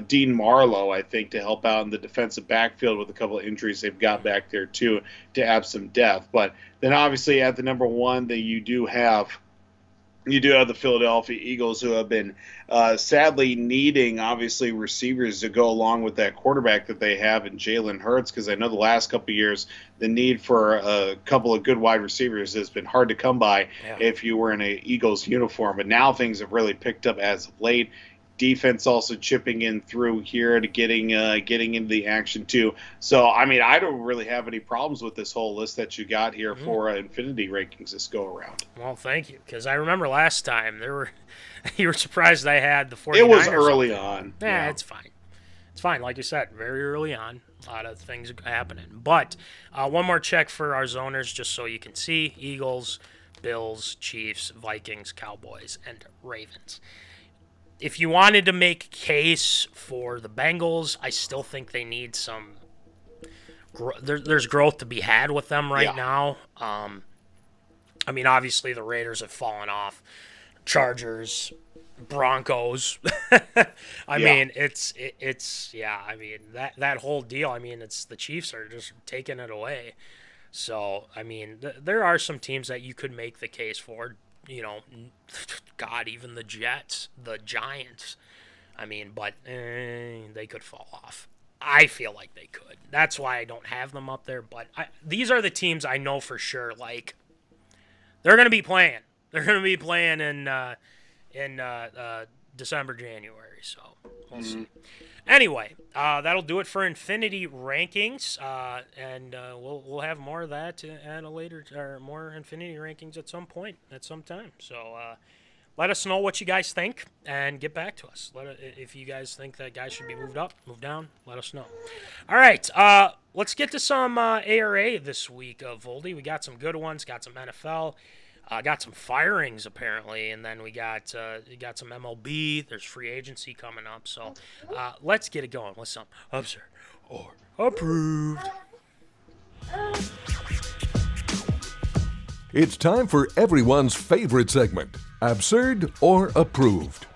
Dean Marlowe, I think, to help out in the defensive backfield with a couple of injuries they've got back there, too, to have some depth. But then, obviously, at the number 1, that you do have the Philadelphia Eagles, who have been sadly needing, obviously, receivers to go along with that quarterback that they have in Jalen Hurts, because I know the last couple of years the need for a couple of good wide receivers has been hard to come by if you were in an Eagles uniform. But now things have really picked up as of late. Defense also chipping in through here to getting into the action too. So, I mean, I don't really have any problems with this whole list that you got here for Infinity rankings this go around. Well, thank you, because I remember last time you were surprised I had the 49ers. It was early on. Yeah, it's fine. It's fine. Like you said, very early on. A lot of things happening. But one more check for our zoners, just so you can see. Eagles, Bills, Chiefs, Vikings, Cowboys, and Ravens. If you wanted to make a case for the Bengals, I still think they need some there's growth to be had with them right now. I mean, obviously the Raiders have fallen off. Chargers, Broncos. I mean, it's I mean, that whole deal, I mean, it's the Chiefs are just taking it away. So, I mean, there are some teams that you could make the case for, you know, God, even the Jets, the Giants. I mean, but they could fall off. I feel like they could. That's why I don't have them up there. But these are the teams I know for sure. Like, they're going to be playing. They're going to be playing in December, January. So we'll see. Anyway, that'll do it for Infinity Rankings, and we'll have more of that at a later, or more Infinity Rankings at some point, at some time. So let us know what you guys think, and get back to us. If you guys think that guys should be moved up, moved down, let us know. All right, let's get to some ARA this week, Voldy. We got some good ones, got some NFL. Got some firings apparently, and then we got some MLB. There's free agency coming up, so let's get it going with some absurd or approved. It's time for everyone's favorite segment, Absurd or Approved.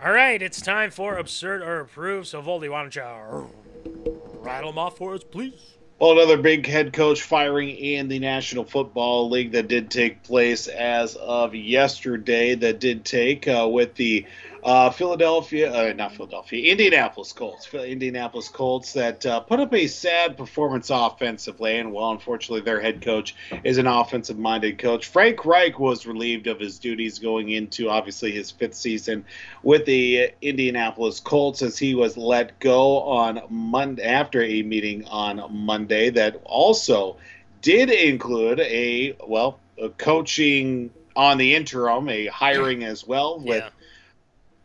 All right, it's time for Absurd or Approved. So, Voldy, why don't you rattle them off for us, please? Well, another big head coach firing in the National Football League that did take place as of yesterday. That did take with the Indianapolis Colts that put up a sad performance offensively. And, well, unfortunately, their head coach is an offensive-minded coach. Frankreich was relieved of his duties going into, obviously, his fifth season with the Indianapolis Colts as he was let go on Monday after a meeting on Monday that also did include a coaching on the interim, a hiring as well with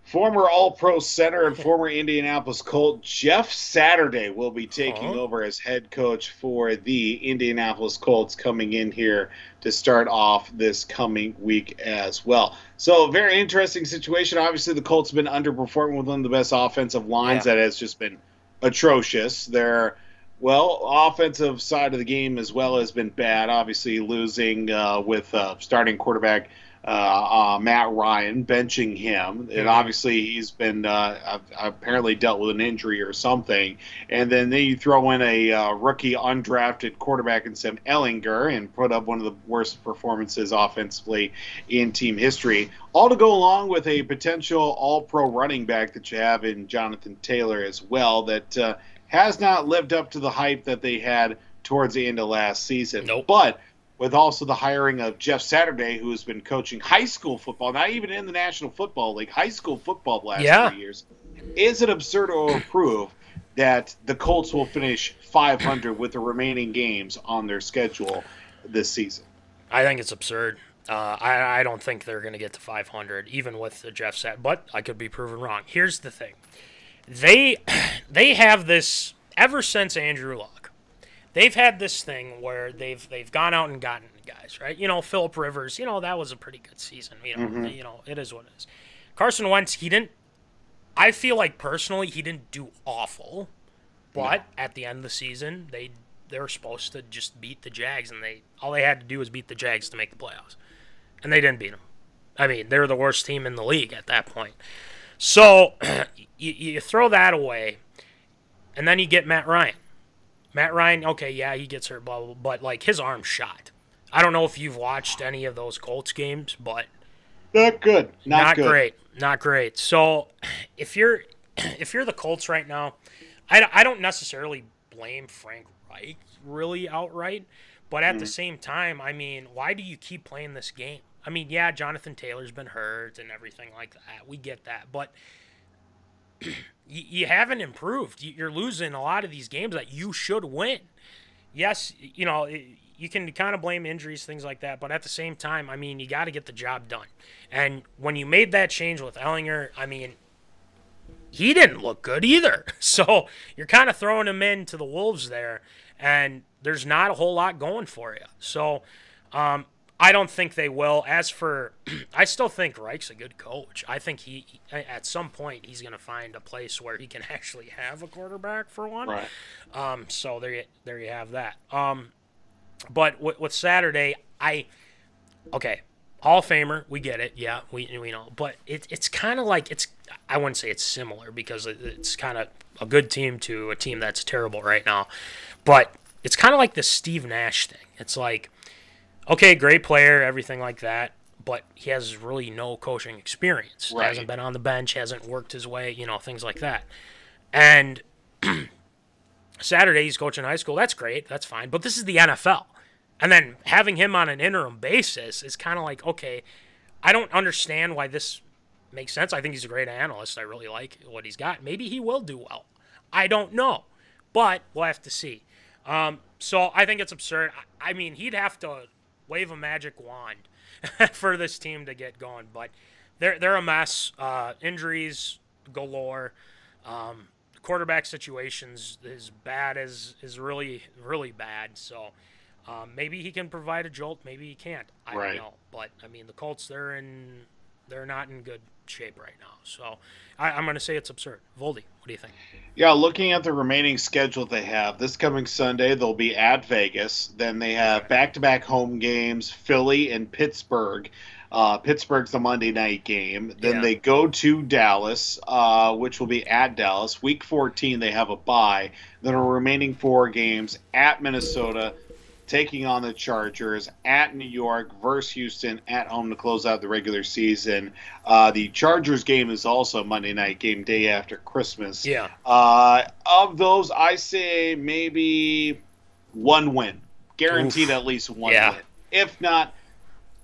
former All-Pro center and former Indianapolis Colt Jeff Saturday will be taking over as head coach for the Indianapolis Colts coming in here to start off this coming week as well. So, very interesting situation. Obviously, the Colts have been underperforming with one of the best offensive lines that has just been atrocious. Their offensive side of the game as well has been bad. Obviously, losing with starting quarterback Matt Ryan, benching him, and obviously he's been apparently dealt with an injury or something. And then you throw in a rookie undrafted quarterback in Sam Ehlinger and put up one of the worst performances offensively in team history. All to go along with a potential all-pro running back that you have in Jonathan Taylor as well that has not lived up to the hype that they had towards the end of last season. Nope. But with also the hiring of Jeff Saturday, who has been coaching high school football, not even in the National Football League, high school football the last 3 years. Is it absurd or approved that the Colts will finish 500 with the remaining games on their schedule this season? I think it's absurd. I don't think they're going to get to 500, even with the Jeff Saturday, but I could be proven wrong. Here's the thing. They have this, ever since Andrew Luck, they've had this thing where they've gone out and gotten guys, right? You know, Phillip Rivers, that was a pretty good season. You know, it is what it is. Carson Wentz, I feel like personally he didn't do awful, but at the end of the season, they were supposed to just beat the Jags, and all they had to do was beat the Jags to make the playoffs. And they didn't beat them. I mean, they were the worst team in the league at that point. So you throw that away, and then you get Matt Ryan. Matt Ryan, okay, yeah, he gets hurt, blah, blah, blah, but, like, his arm's shot. I don't know if you've watched any of those Colts games, but not good. Not good. Not great. So if you're the Colts right now, I don't necessarily blame Frank Reich really outright, but at the same time, I mean, why do you keep playing this game? I mean, yeah, Jonathan Taylor's been hurt and everything like that. We get that, but you haven't improved. You're losing a lot of these games that you should win. Yes, you can kind of blame injuries, things like that, but at the same time, I mean, you got to get the job done. And when you made that change with Ellinger, I mean, he didn't look good either. So you're kind of throwing him into the wolves there, and there's not a whole lot going for you. So I don't think they will. As for, I still think Reich's a good coach. I think he at some point, he's going to find a place where he can actually have a quarterback for one. Right. So there you have that. But with Saturday, okay, Hall of Famer, we get it. Yeah, we know. But it's kind of like, I wouldn't say it's similar because it's kind of a good team to a team that's terrible right now. But it's kind of like the Steve Nash thing. It's like, okay, great player, everything like that, but he has really no coaching experience. Right. Hasn't been on the bench, hasn't worked his way, things like that. And Saturday he's coaching high school. That's great. That's fine. But this is the NFL. And then having him on an interim basis is kind of like, okay, I don't understand why this makes sense. I think he's a great analyst. I really like what he's got. Maybe he will do well. I don't know. But we'll have to see. So I think it's absurd. I mean, he'd have to wave a magic wand for this team to get going. But they're a mess. Injuries galore. Quarterback situations as bad is really, really bad. So maybe he can provide a jolt. Maybe he can't. I don't know. But, I mean, the Colts, they're not in good shape right now. So I'm going to say it's absurd. Voldy, what do you think? Yeah, looking at the remaining schedule they have, this coming Sunday they'll be at Vegas. Then they have back-to-back home games, Philly and Pittsburgh. Pittsburgh's the Monday night game. Then they go to Dallas, which will be at Dallas. Week 14 they have a bye. Then the remaining 4 games at Minnesota, taking on the Chargers, at New York versus Houston, at home to close out the regular season. The Chargers game is also a Monday night game, day after Christmas. Yeah. Of those, I say maybe 1 win. Guaranteed at least 1 win. If not,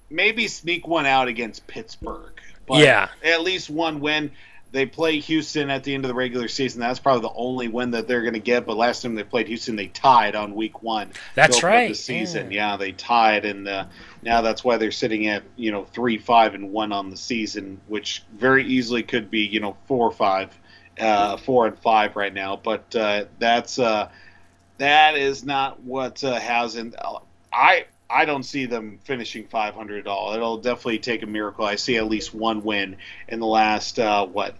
maybe sneak one out against Pittsburgh. But at least 1 win. They play Houston at the end of the regular season. That's probably the only win that they're going to get. But last time they played Houston, they tied on week 1. That's right. The season, they tied, and now that's why they're sitting at 3-5-1 on the season, which very easily could be 4-5, 4-5 right now. But that is not what hasn't. I don't see them finishing 500 at all. It'll definitely take a miracle. I see at least 1 win in the last,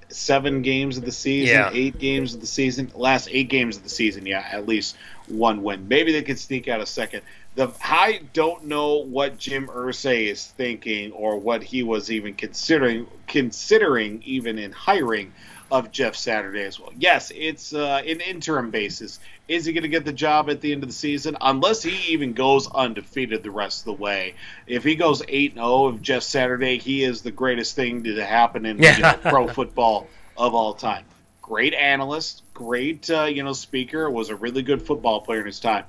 7 games of the season, 8 games of the season? Last 8 games of the season, at least 1 win. Maybe they could sneak out a second. I don't know what Jim Irsay is thinking or what he was even considering even in hiring of Jeff Saturday as well. Yes, it's an interim basis. Is he going to get the job at the end of the season? Unless he even goes undefeated the rest of the way. If he goes 8-0 of Jeff Saturday, he is the greatest thing to happen in pro football of all time. Great analyst, great speaker, was a really good football player in his time.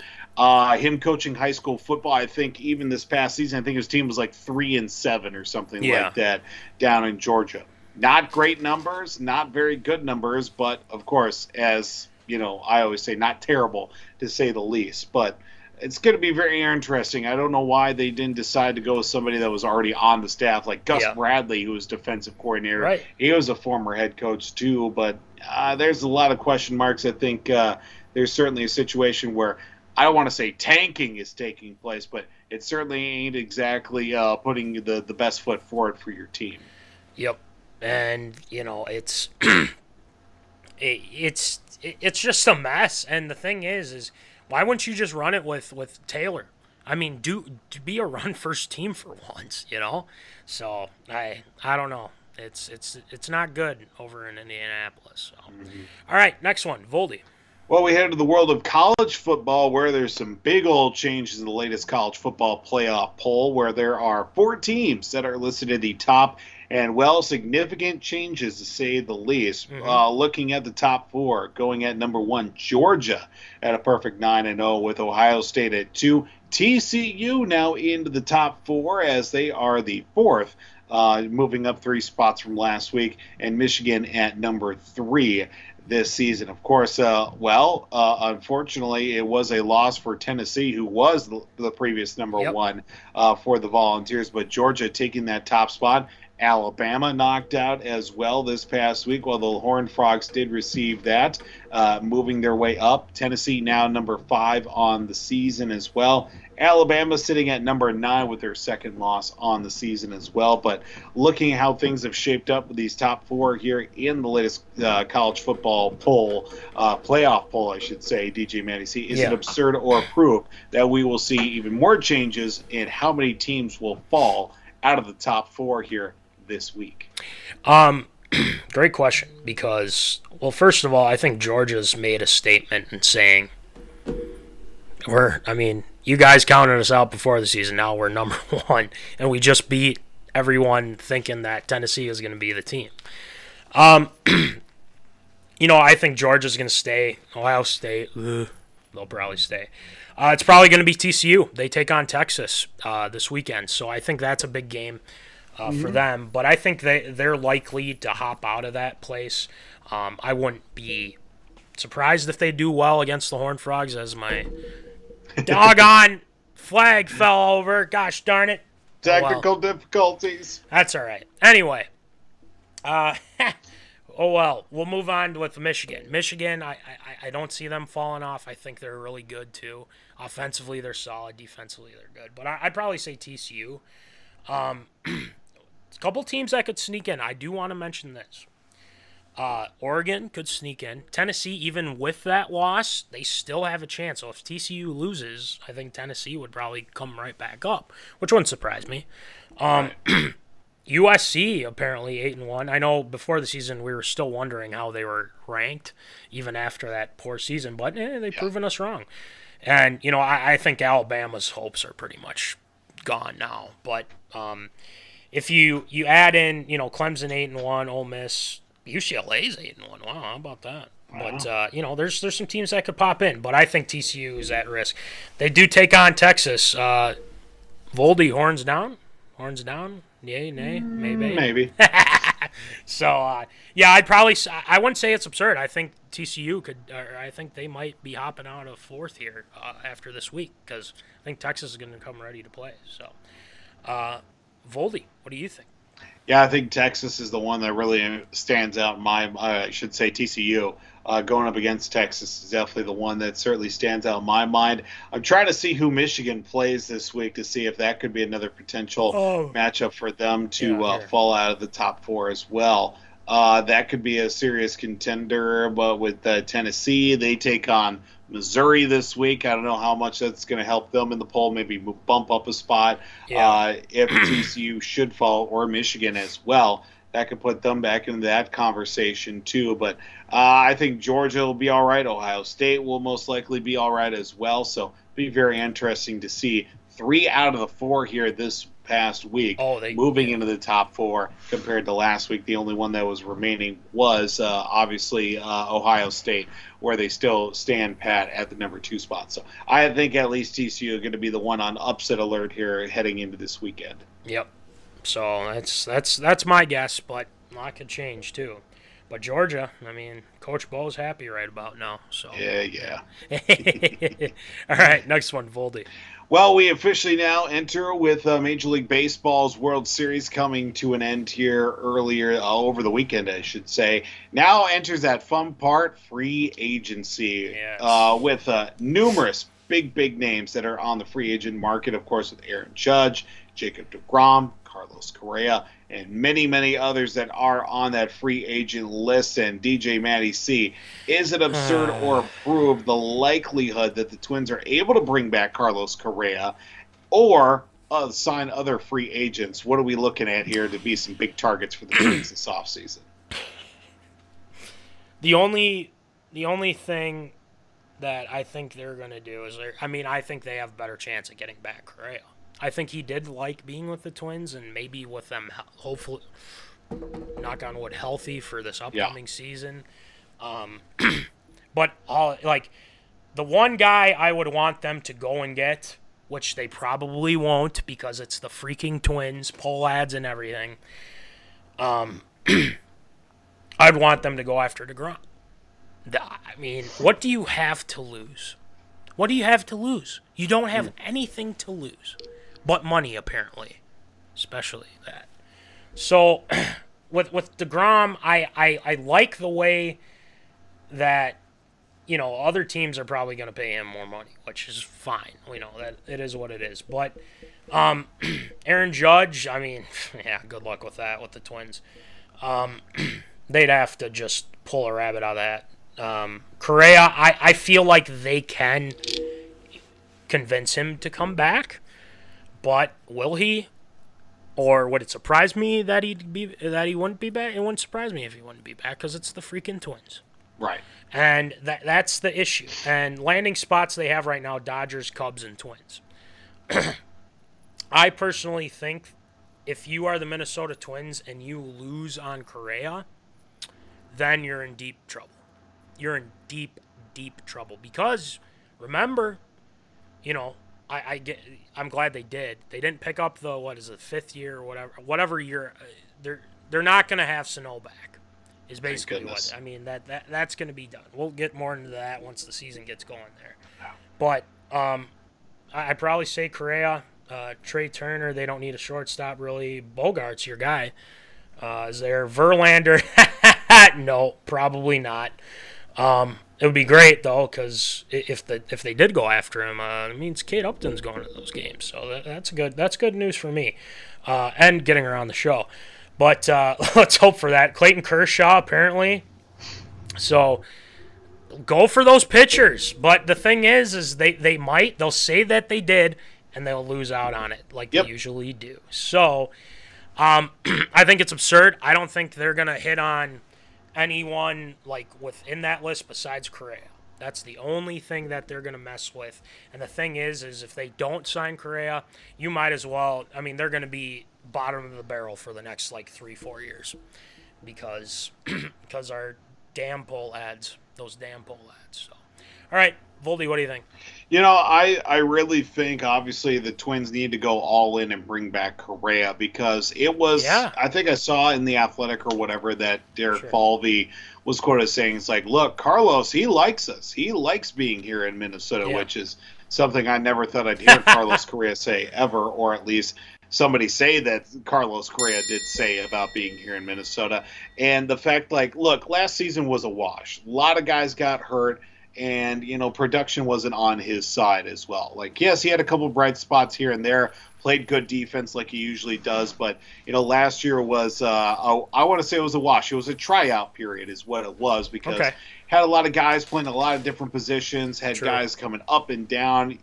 Him coaching high school football, I think even this past season, I think his team was like 3-7 or something like that down in Georgia. Not great numbers, not very good numbers, but of course, as I always say, not terrible to say the least. But it's going to be very interesting. I don't know why they didn't decide to go with somebody that was already on the staff, like Gus Bradley, who was defensive coordinator. Right. He was a former head coach too, but there's a lot of question marks. I think there's certainly a situation where I don't want to say tanking is taking place, but it certainly ain't exactly putting the best foot forward for your team. Yep. And it's it's just a mess. And the thing is why wouldn't you just run it with Taylor? I mean, do be a run first team for once, So I don't know. It's not good over in Indianapolis. So. All right, next one, Voldy. Well, we head to the world of college football, where there's some big old changes in the latest college football playoff poll, where there are 4 teams that are listed at the top. And, significant changes, to say the least. Looking at the top 4, going at number 1, Georgia at a perfect 9-0 with Ohio State at 2. TCU now into the top 4 as they are the 4th moving up 3 spots from last week, and Michigan at number 3 this season. Of course, unfortunately, it was a loss for Tennessee, who was the previous number 1 for the Volunteers, but Georgia taking that top spot. Alabama knocked out as well this past week, while the Horned Frogs did receive that, moving their way up. Tennessee now number 5 on the season as well. Alabama sitting at number 9 with their second loss on the season as well. But looking at how things have shaped up with these top 4 here in the latest college football poll, playoff poll, I should say, DJ Matty C, is it absurd or proof that we will see even more changes in how many teams will fall out of the top 4 here this week? Great question, because, well, first of all, I think Georgia's made a statement in saying you guys counted us out before the season, now we're number 1, and we just beat everyone thinking that Tennessee is going to be the team. I think Georgia's going to stay. Ohio State, they'll probably stay. It's probably going to be TCU. They take on Texas this weekend, so I think that's a big game for them. But I think they're likely to hop out of that place. I wouldn't be surprised if they do well against the Horned Frogs, as my doggone flag fell over. Gosh darn it. Technical difficulties. That's all right. Anyway, we'll move on with Michigan. Michigan, I don't see them falling off. I think they're really good, too. Offensively, they're solid. Defensively, they're good. But I'd probably say TCU. A couple teams that could sneak in. I do want to mention this. Oregon could sneak in. Tennessee, even with that loss, they still have a chance. So if TCU loses, I think Tennessee would probably come right back up, which wouldn't surprise me. USC apparently 8-1. I know before the season we were still wondering how they were ranked, even after that poor season, but they've proven us wrong. And I think Alabama's hopes are pretty much gone now. But if you add in Clemson 8-1, Ole Miss, UCLA's 8-1. Wow, how about that? Wow. But there's some teams that could pop in, but I think TCU is at risk. They do take on Texas. Voldy, horns down. Horns down. Yay, nay, maybe. Maybe. So, I wouldn't say it's absurd. I think TCU I think they might be hopping out of 4th here after this week, because I think Texas is going to come ready to play. So, Voldy, what do you think? Yeah, I think Texas is the one that really stands out. I should say TCU going up against Texas is definitely the one that certainly stands out in my mind. I'm trying to see who Michigan plays this week to see if that could be another potential matchup for them to fall out of the top 4 as well. That could be a serious contender, but with Tennessee, they take on Missouri this week. I don't know how much that's going to help them in the poll, maybe bump up a spot. If TCU should fall, or Michigan as well, that could put them back into that conversation too. But I think Georgia will be all right. Ohio State will most likely be all right as well. So it'll be very interesting to see 3 out of the 4 here this past week moving into the top 4 compared to last week. The only one that was remaining was obviously Ohio State, where they still stand pat at the number 2 spot. So I think at least TCU are going to be the one on upset alert here heading into this weekend. Yep. So that's my guess, but a lot could change too. But Georgia, Coach Bo's happy right about now. So yeah. All right, next one, Voldy. Well, we officially now enter with Major League Baseball's World Series coming to an end here earlier over the weekend, I should say. Now enters that fun part, free agency, with numerous big names that are on the free agent market, of course, with Aaron Judge, Jacob deGrom, Carlos Correa, and many others that are on that free agent list. And DJ Matty C, is it absurd or prove the likelihood that the Twins are able to bring back Carlos Correa or sign other free agents? What are we looking at here to be some big targets for the Twins this offseason? The only thing that I think they're going to do is, I think they have a better chance of getting back Correa. I think he did like being with the Twins, and maybe with them, hopefully, knock on wood, healthy for this upcoming season. But the one guy I would want them to go and get which they probably won't because it's the freaking Twins, poll ads and everything, I'd want them to go after DeGrom. I mean, what do you have to lose? What do you have to lose? You don't have anything to lose but money, apparently, especially that. So with DeGrom, I like the way that, you know, other teams are probably going to pay him more money, which is fine. We know that it is what it is. But Aaron Judge, I mean, yeah, good luck with that with the Twins. They'd have to just pull a rabbit out of that. Correa, I feel like they can convince him to come back, but will he? Or would it surprise me that he wouldn't be back? It wouldn't surprise me if he wouldn't be back because it's the freaking Twins. Right. And that's the issue. And landing spots they have right now, Dodgers, Cubs, and Twins. I personally think if you are the Minnesota Twins and you lose on Correa, then you're in deep trouble. You're in deep, deep trouble. Because, remember, you know, I'm glad they did. They didn't pick up the, fifth year or whatever year. They're not going to have Sano back. Is basically what I mean. That's going to be done. We'll get more into that once the season gets going there. But I'd probably say Correa, Trey Turner. They don't need a shortstop really. Bogart's your guy. Is there Verlander? No, probably not. It would be great though, because if they did go after him, it means Kate Upton's going to those games. So that's good news for me, and getting around the show. But let's hope for that. Clayton Kershaw, apparently. So go for those pitchers. But the thing is they'll say that they did, and they'll lose out on it like they usually do. So I think it's absurd. I don't think they're going to hit on anyone like within that list besides Correa. That's the only thing that they're going to mess with. And the thing is if they don't sign Correa, you might as well, I mean, they're going to be bottom of the barrel for the next 3-4 years because our damn poll ads, those damn poll ads. So, all right, Voldy, what do you think? You know, I really think, obviously, the Twins need to go all in and bring back Correa because it was, I think I saw in The Athletic or whatever that Derek Falvey was quoted as saying, it's like, look, Carlos, he likes us. He likes being here in Minnesota, which is something I never thought I'd hear Carlos Correa say ever, or at least somebody say that Carlos Correa did say about being here in Minnesota. And the fact, look, last season was a wash. A lot of guys got hurt. And, you know, production wasn't on his side as well. Yes, he had a couple of bright spots here and there, played good defense like he usually does. But, you know, last year was, I want to say it was a wash. It was a tryout period is what it was because had a lot of guys playing a lot of different positions, had guys coming up and down.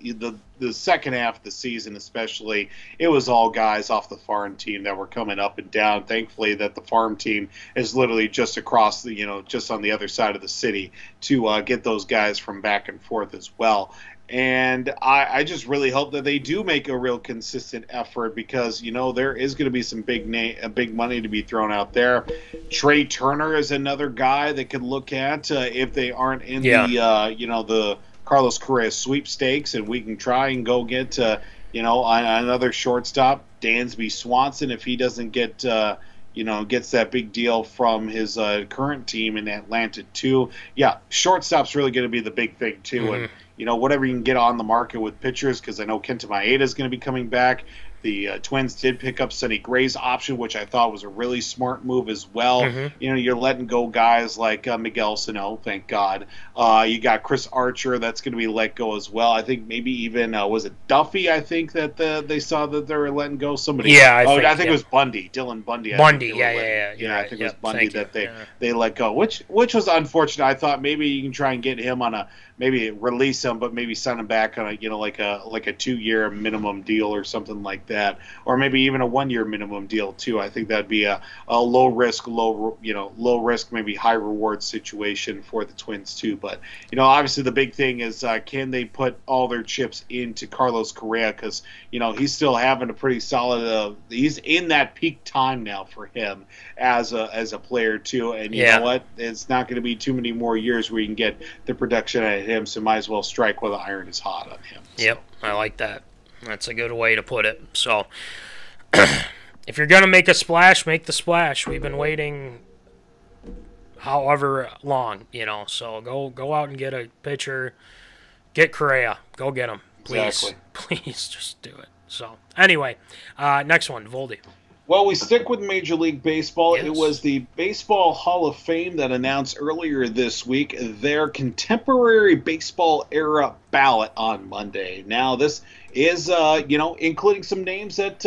The second half of the season especially, it was all guys off the farm team that were coming up and down. Thankfully that the farm team is literally just across the, you know, just on the other side of the city to get those guys from back and forth as well. And I just really hope that they do make a real consistent effort because, you know, there is going to be some big money to be thrown out there. Trey Turner is another guy that could look at if they aren't in the Carlos Correa sweepstakes, and we can try and go get, another shortstop, Dansby Swanson, if he doesn't get, gets that big deal from his current team in Atlanta too. Yeah, shortstop's really going to be the big thing too. Mm-hmm. And, you know, whatever you can get on the market with pitchers, because I know Kenta Maeda is going to be coming back. The Twins did pick up Sonny Gray's option, which I thought was a really smart move as well. Mm-hmm. You know, you're letting go guys like Miguel Sano, thank God. You got Chris Archer that's going to be let go as well. I think maybe even, was it Duffy, I think, that they saw that they were letting go? Somebody. Yeah, I think it was Bundy, Dylan Bundy. Yeah. I think it was Bundy that they let go, which was unfortunate. I thought maybe you can try and get him on maybe release him, but maybe sign him back on a 2-year minimum deal or something like that, or maybe even a 1-year minimum deal too. I think that'd be a low risk, maybe high reward situation for the Twins too. But you know, obviously the big thing is can they put all their chips into Carlos Correa, because you know he's still having a pretty solid. He's in that peak time now for him as a player too, and you know what? It's not going to be too many more years where you can get the production out of him. So might as well strike while the iron is hot on him. So. Yep, I like that. That's a good way to put it. So, if you're going to make a splash, make the splash. We've been waiting however long, so go out and get a pitcher. Get Correa. Go get him. Please. Exactly. Please just do it. So, anyway, next one, Voldy. Well, we stick with Major League Baseball. Yes. It was the Baseball Hall of Fame that announced earlier this week their contemporary baseball era ballot on Monday. Now, this is, including some names that,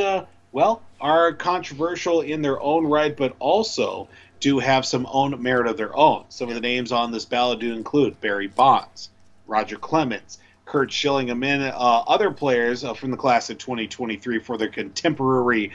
are controversial in their own right, but also do have some own merit of their own. Some of the names on this ballot do include BarryBonds, Rogerclemens, Curt Schilling, and other players from the class of 2023 for their contemporary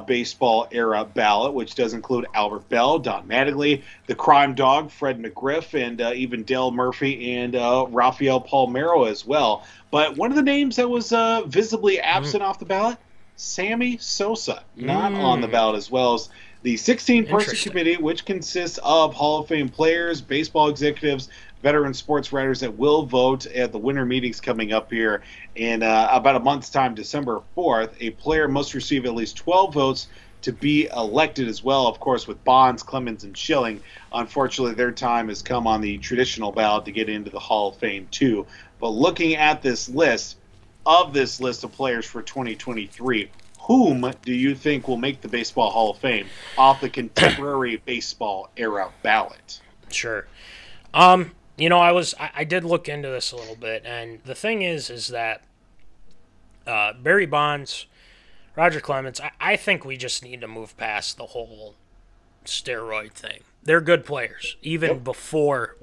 baseball era ballot, which does include Albert Bell, Don Mattingly, the Crime Dog, Fred McGriff, and even Dale Murphy and Rafael Palmeiro as well. But one of the names that was visibly absent off the ballot, Sammy Sosa, not on the ballot, as well as the 16-person committee, which consists of Hall of Fame players, baseball executives, veteran sports writers that will vote at the winter meetings coming up here in about a month's time, December 4th. A player must receive at least 12 votes to be elected as well, of course, with Bonds, Clemens, and Schilling. Unfortunately, their time has come on the traditional ballot to get into the Hall of Fame, too. But looking at this list of players for 2023, whom do you think will make the Baseball Hall of Fame off the contemporary baseball era ballot? Sure. I did look into this a little bit, and the thing is that Barry Bonds, Rogerclemens, I think we just need to move past the whole steroid thing. They're good players, even before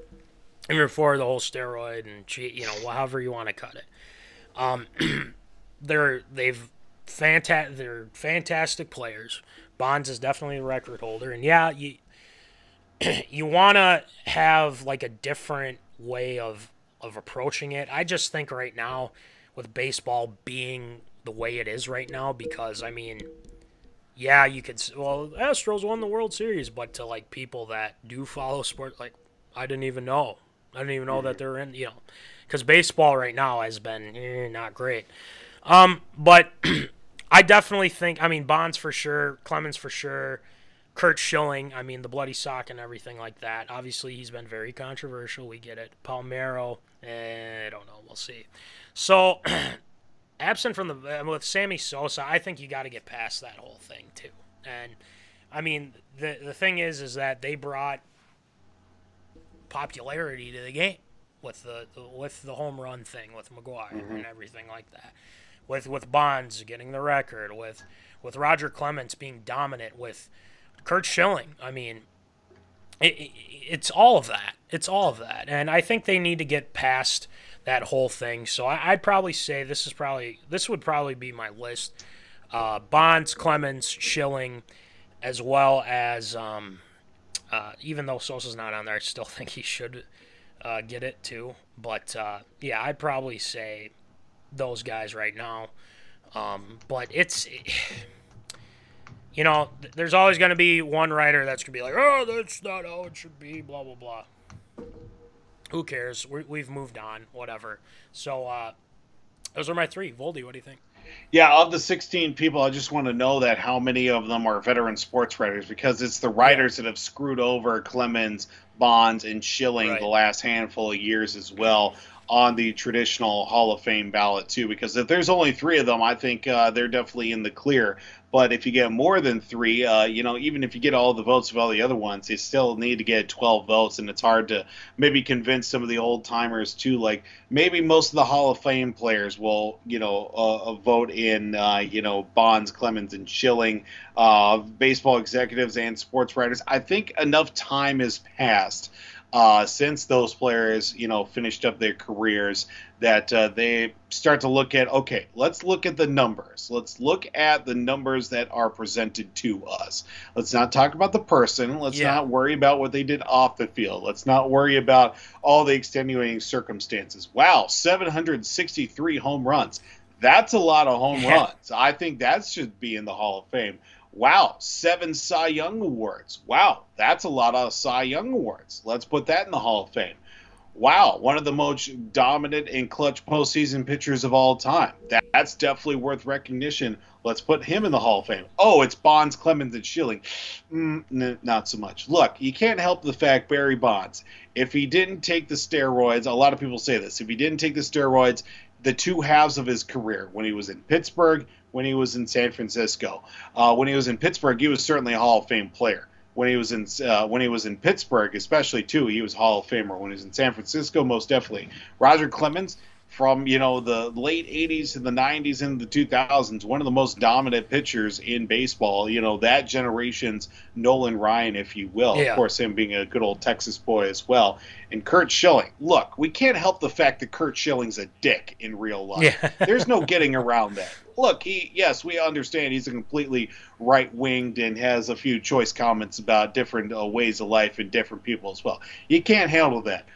the whole steroid and however you want to cut it. They're fantastic players. Bonds is definitely the record holder, and you want to have like a different way of approaching it. I just think right now with baseball being the way it is right now, because you could, Astros won the World Series, but to like people that do follow sport, like I didn't even know that they're in, because baseball right now has been not great. But I definitely think, Bonds for sure, Clemens for sure, Curt Schilling, the bloody sock and everything like that. Obviously, he's been very controversial. We get it. Palmeiro, I don't know. We'll see. So, absent from with Sammy Sosa, I think you got to get past that whole thing too. And the thing is that they brought popularity to the game with the home run thing with McGuire and everything like that. With Bonds getting the record, with Rogerclemens being dominant, with Curt Schilling. It's all of that. It's all of that. And I think they need to get past that whole thing. So I'd probably say this would probably be my list. Bonds, Clemens, Schilling, as well as even though Sosa's not on there, I still think he should get it too. But I'd probably say those guys right now. But it's... there's always going to be one writer that's going to be like, oh, that's not how it should be, blah, blah, blah. Who cares? We've moved on, whatever. So those are my three. Voldy, what do you think? Yeah, of the 16 people, I just want to know that how many of them are veteran sports writers, because it's the writers that have screwed over Clemens, Bonds, and Schilling the last handful of years as well on the traditional Hall of Fame ballot too, because if there's only three of them, I think they're definitely in the clear. But if you get more than three, even if you get all the votes of all the other ones, you still need to get 12 votes, and it's hard to maybe convince some of the old timers too. Like maybe most of the Hall of Fame players will, vote in, Bonds, Clemens, and Schilling, baseball executives and sports writers. I think enough time has passed since those players, finished up their careers, that they start to look at, okay, let's look at the numbers. Let's look at the numbers that are presented to us. Let's not talk about the person. Let's not worry about what they did off the field. Let's not worry about all the extenuating circumstances. Wow, 763 home runs. That's a lot of home runs. I think that should be in the Hall of Fame. Wow, 7 Cy Young Awards. Wow, that's a lot of Cy Young Awards. Let's put that in the Hall of Fame. wow, one of the most dominant and clutch postseason pitchers of all time. That's definitely worth recognition. Let's put him in the Hall of Fame. Oh, it's Bonds, Clemens, and Schilling. Not so much. Look, you can't help the fact Barry Bonds, if he didn't take the steroids, a lot of people say this, if he didn't take the steroids, the two halves of his career, when he was in Pittsburgh, when he was in San Francisco. When he was in Pittsburgh, he was certainly a Hall of Fame player. When he was in Pittsburgh, especially too, he was Hall of Famer. When he was in San Francisco, most definitely. Rogerclemens, from the late 80s to the 90s and the 2000s, one of the most dominant pitchers in baseball. That generation's Nolan Ryan, if you will. Yeah. Of course, him being a good old Texas boy as well. And Curt Schilling. Look, we can't help the fact that Curt Schilling's a dick in real life. Yeah. There's no getting around that. Look, yes, we understand he's a completely right-winged and has a few choice comments about different ways of life and different people as well. You can't handle that.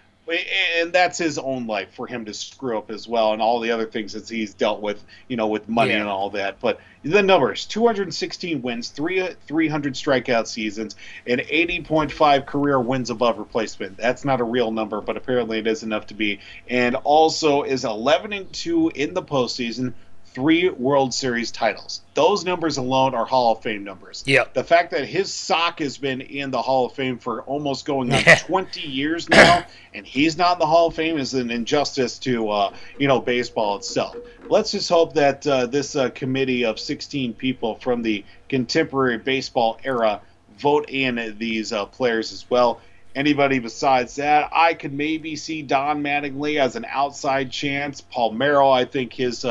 And that's his own life for him to screw up as well, and all the other things that he's dealt with, with money and all that. But the numbers, 216 wins, 300 strikeout seasons, and 80.5 career wins above replacement. That's not a real number, but apparently it is enough to be. And also is 11-2 in the postseason, 3 World Series titles. Those numbers alone are Hall of Fame numbers. Yep. The fact that his sock has been in the Hall of Fame for almost going on 20 years now, and he's not in the Hall of Fame, is an injustice to baseball itself. Let's just hope that this committee of 16 people from the contemporary baseball era vote in these players as well. Anybody besides that, I could maybe see Don Mattingly as an outside chance. Palmeiro, I think his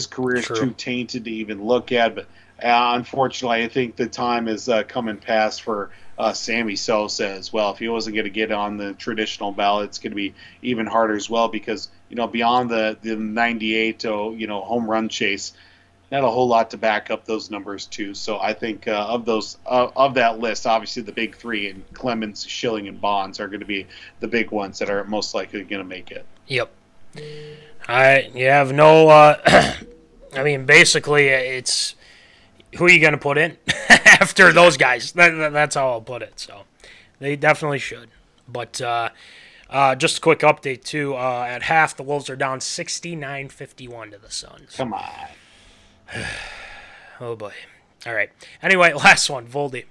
career is too tainted to even look at. But unfortunately, I think the time is coming past for Sammy Sosa as well. If he wasn't going to get on the traditional ballot, it's going to be even harder as well because, beyond the 98 home run chase, not a whole lot to back up those numbers too. So I think of that list, obviously the big three and Clemens, Schilling, and Bonds are going to be the big ones that are most likely going to make it. Yep. You have no. I mean, basically, it's who are you going to put in after those guys? That's how I'll put it. So they definitely should. But just a quick update too. At half, the Wolves are down 69-51 to the Suns. Come on. Oh boy. All right. Anyway, last one, Voldy.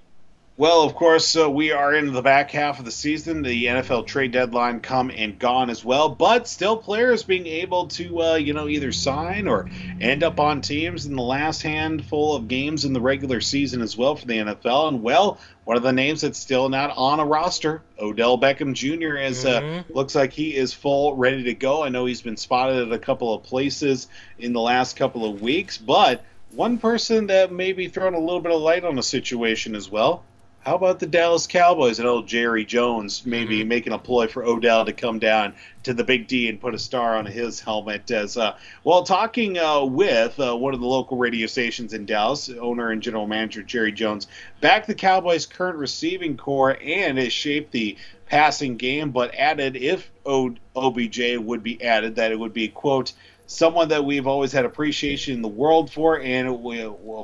Well, of course, we are into the back half of the season. The NFL trade deadline come and gone as well, but still players being able to, either sign or end up on teams in the last handful of games in the regular season as well for the NFL. And, well, one of the names that's still not on a roster, Odell Beckham Jr., looks like he is full, ready to go. I know he's been spotted at a couple of places in the last couple of weeks, but one person that may be throwing a little bit of light on the situation as well. How about the Dallas Cowboys and old Jerry Jones maybe making a ploy for Odell to come down to the Big D and put a star on his helmet? As talking with one of the local radio stations in Dallas, owner and general manager Jerry Jones, backed the Cowboys' current receiving core and has shaped the passing game, but added if OBJ would be added, that it would be, quote, someone that we've always had appreciation in the world for, and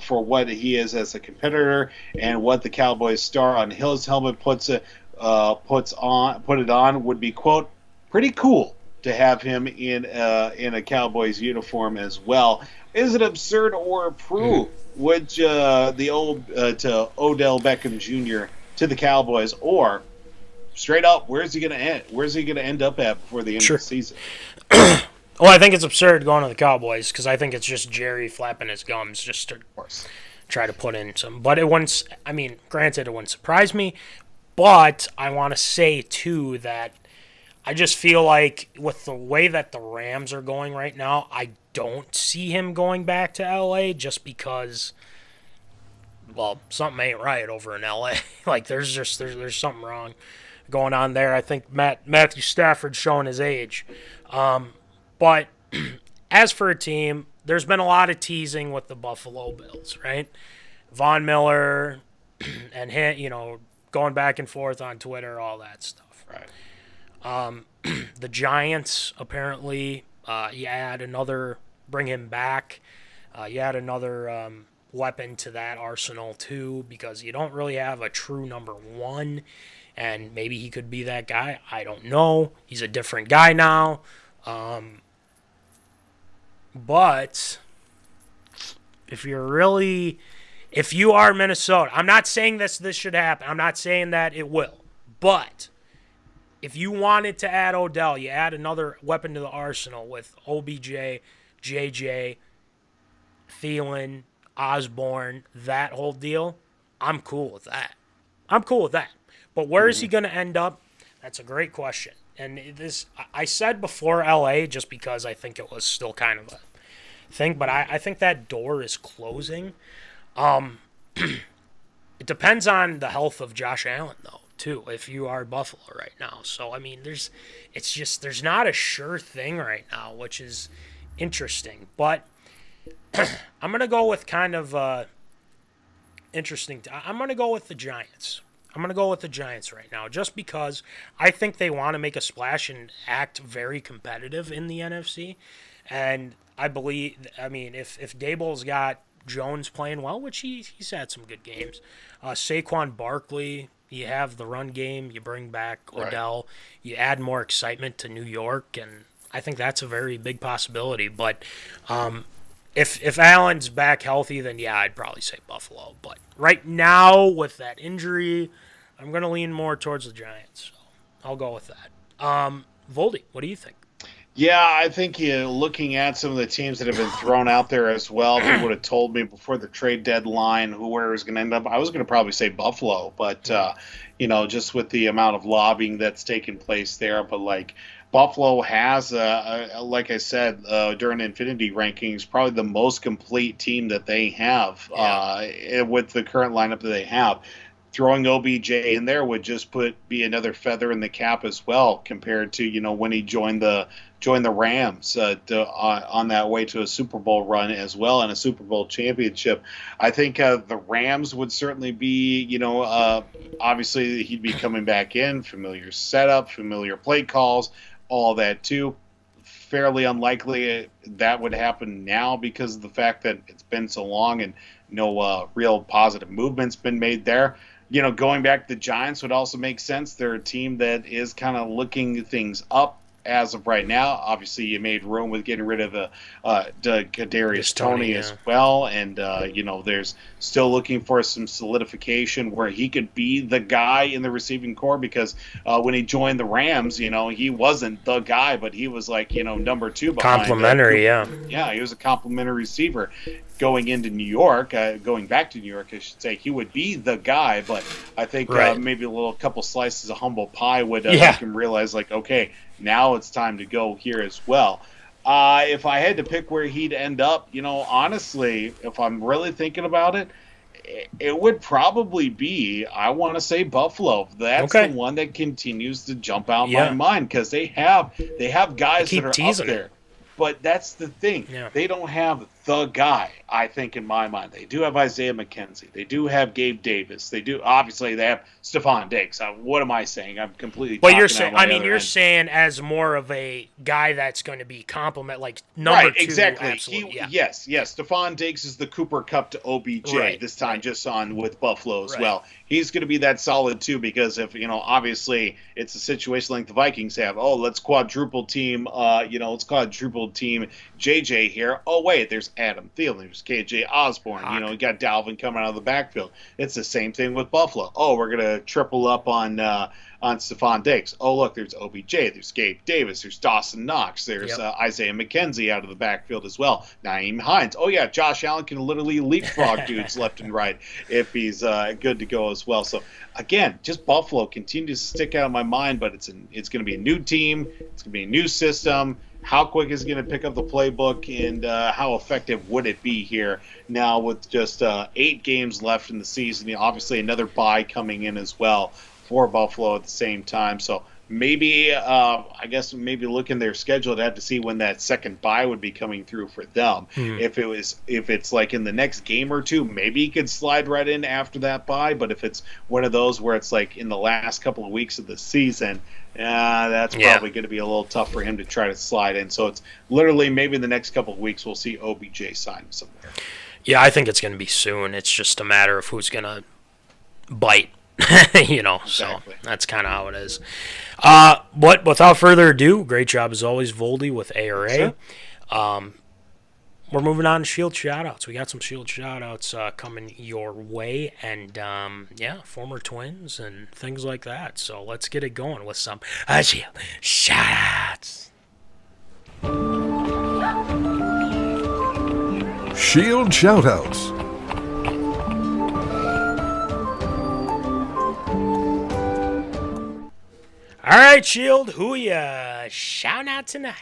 for what he is as a competitor, and what the Cowboys star on his helmet put it on would be, quote, pretty cool to have him in a Cowboys uniform as well. Is it absurd or approved? Would the old to Odell Beckham Jr. to the Cowboys, or straight up, where's he going to end? Where's he going to end up at before the end of the season? Well, I think it's absurd going to the Cowboys because I think it's just Jerry flapping his gums just to try to put in some. But it wouldn't, granted, it wouldn't surprise me. But I want to say, too, that I just feel like with the way that the Rams are going right now, I don't see him going back to L.A. just because, well, something ain't right over in L.A. Like, there's something wrong going on there. I think Matthew Stafford's showing his age. But as for a team, there's been a lot of teasing with the Buffalo Bills, right? Von Miller and him, going back and forth on Twitter, all that stuff. Right. The Giants, apparently, bring him back. You had another weapon to that arsenal too, because you don't really have a true number one, and maybe he could be that guy. I don't know. He's a different guy now. But if you are Minnesota, I'm not saying this should happen. I'm not saying that it will. But if you wanted to add Odell, you add another weapon to the arsenal with OBJ, JJ, Thielen, Osborne, that whole deal. I'm cool with that. But where is he going to end up? That's a great question. And I said before LA just because I think it was still kind of a thing, but I think that door is closing. It depends on the health of Josh Allen, though, too, if you are Buffalo right now. So, I mean, there's not a sure thing right now, which is interesting. But I'm going to go with kind of interesting. I'm going to go with the Giants. I'm going to go with the Giants right now just because I think they want to make a splash and act very competitive in the NFC. And I believe, if Dable's got Jones playing well, which he's had some good games, Saquon Barkley, you have the run game, you bring back Odell, you add more excitement to New York, and I think that's a very big possibility. But if Allen's back healthy, then yeah, I'd probably say Buffalo. But right now, with that injury, I'm going to lean more towards the Giants. So I'll go with that. Voldy, what do you think? Yeah, I think looking at some of the teams that have been thrown out there as well, if you would have told me before the trade deadline where it was going to end up, I was going to probably say Buffalo. But, just with the amount of lobbying that's taken place there. But, Buffalo has, like I said, during Infinity Rankings, probably the most complete team that they have with the current lineup that they have. Throwing OBJ in there would just be another feather in the cap as well, compared to when he joined the Rams on that way to a Super Bowl run as well and a Super Bowl championship. I think the Rams would certainly be obviously he'd be coming back in, familiar setup, familiar play calls, all that too. Fairly unlikely that would happen now because of the fact that it's been so long and no real positive movement's been made there. Going back to the Giants would also make sense. They're a team that is kind of looking things up as of right now. Obviously, you made room with getting rid of Kadarius Toney as well, and there's still looking for some solidification where he could be the guy in the receiving core because when he joined the Rams, he wasn't the guy, but he was number two behind. Complimentary, yeah, he was a complimentary receiver. Going back to New York, I should say, he would be the guy, but I think maybe a couple slices of humble pie would make him realize, okay, now it's time to go here as well. If I had to pick where he'd end up, honestly, if I'm really thinking about it, it would probably be, I want to say Buffalo. That's the one that continues to jump out my mind because they have guys that are up there. But that's the thing. Yeah. They don't have the guy, I think, in my mind. They do have Isaiah McKenzie. They do have Gabe Davis. They have Stephon Diggs. What am I saying? I'm completely But you're saying as more of a guy that's going to be complement, number two. Exactly. Yes. Stephon Diggs is the Cooper Kupp to OBJ this time just on with Buffalo as well. He's going to be that solid too because if, obviously it's a situation like the Vikings have. Oh, let's quadruple team JJ here. Oh, wait, there's Adam Thielen. There's KJ Osborne. You got Dalvin coming out of the backfield. It's the same thing with Buffalo. Oh, we're going to triple up on Stephon Diggs. Oh, look, there's OBJ. There's Gabe Davis. There's Dawson Knox. There's Isaiah McKenzie out of the backfield as well. Naeem Hines. Oh, yeah, Josh Allen can literally leapfrog dudes left and right if he's good to go as well. So, again, just Buffalo continues to stick out of my mind, but it's going to be a new team. It's going to be a new system. How quick is it going to pick up the playbook, and how effective would it be here now with just 8 games left in the season? Obviously, another bye coming in as well for Buffalo at the same time. So maybe, maybe looking at their schedule, to have to see when that second bye would be coming through for them. If it's in the next game or two, maybe he could slide right in after that bye. But if it's one of those where it's in the last couple of weeks of the season, that's probably going to be a little tough for him to try to slide in. So it's literally maybe in the next couple of weeks we'll see OBJ sign somewhere. Yeah, I think it's going to be soon. It's just a matter of who's going to bite, so that's kind of how it is. But without further ado, great job as always, Voldy, with ARA. Sure. We're moving on to Shield Shoutouts. We got some Shield Shoutouts coming your way, and former Twins and things like that. So let's get it going with some Shield Shoutouts. Shield Shoutouts. All right, Shield, who ya shouting out tonight?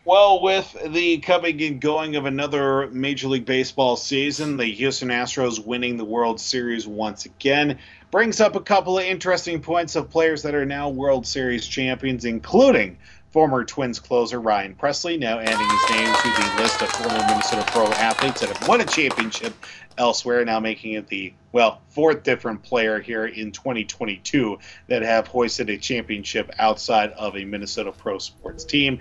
Well, with the coming and going of another Major League Baseball season, the Houston Astros winning the World Series once again brings up a couple of interesting points of players that are now World Series champions, including former Twins closer Ryan Pressly, now adding his name to the list of former Minnesota Pro athletes that have won a championship elsewhere, now making it the, fourth different player here in 2022 that have hoisted a championship outside of a Minnesota Pro Sports team.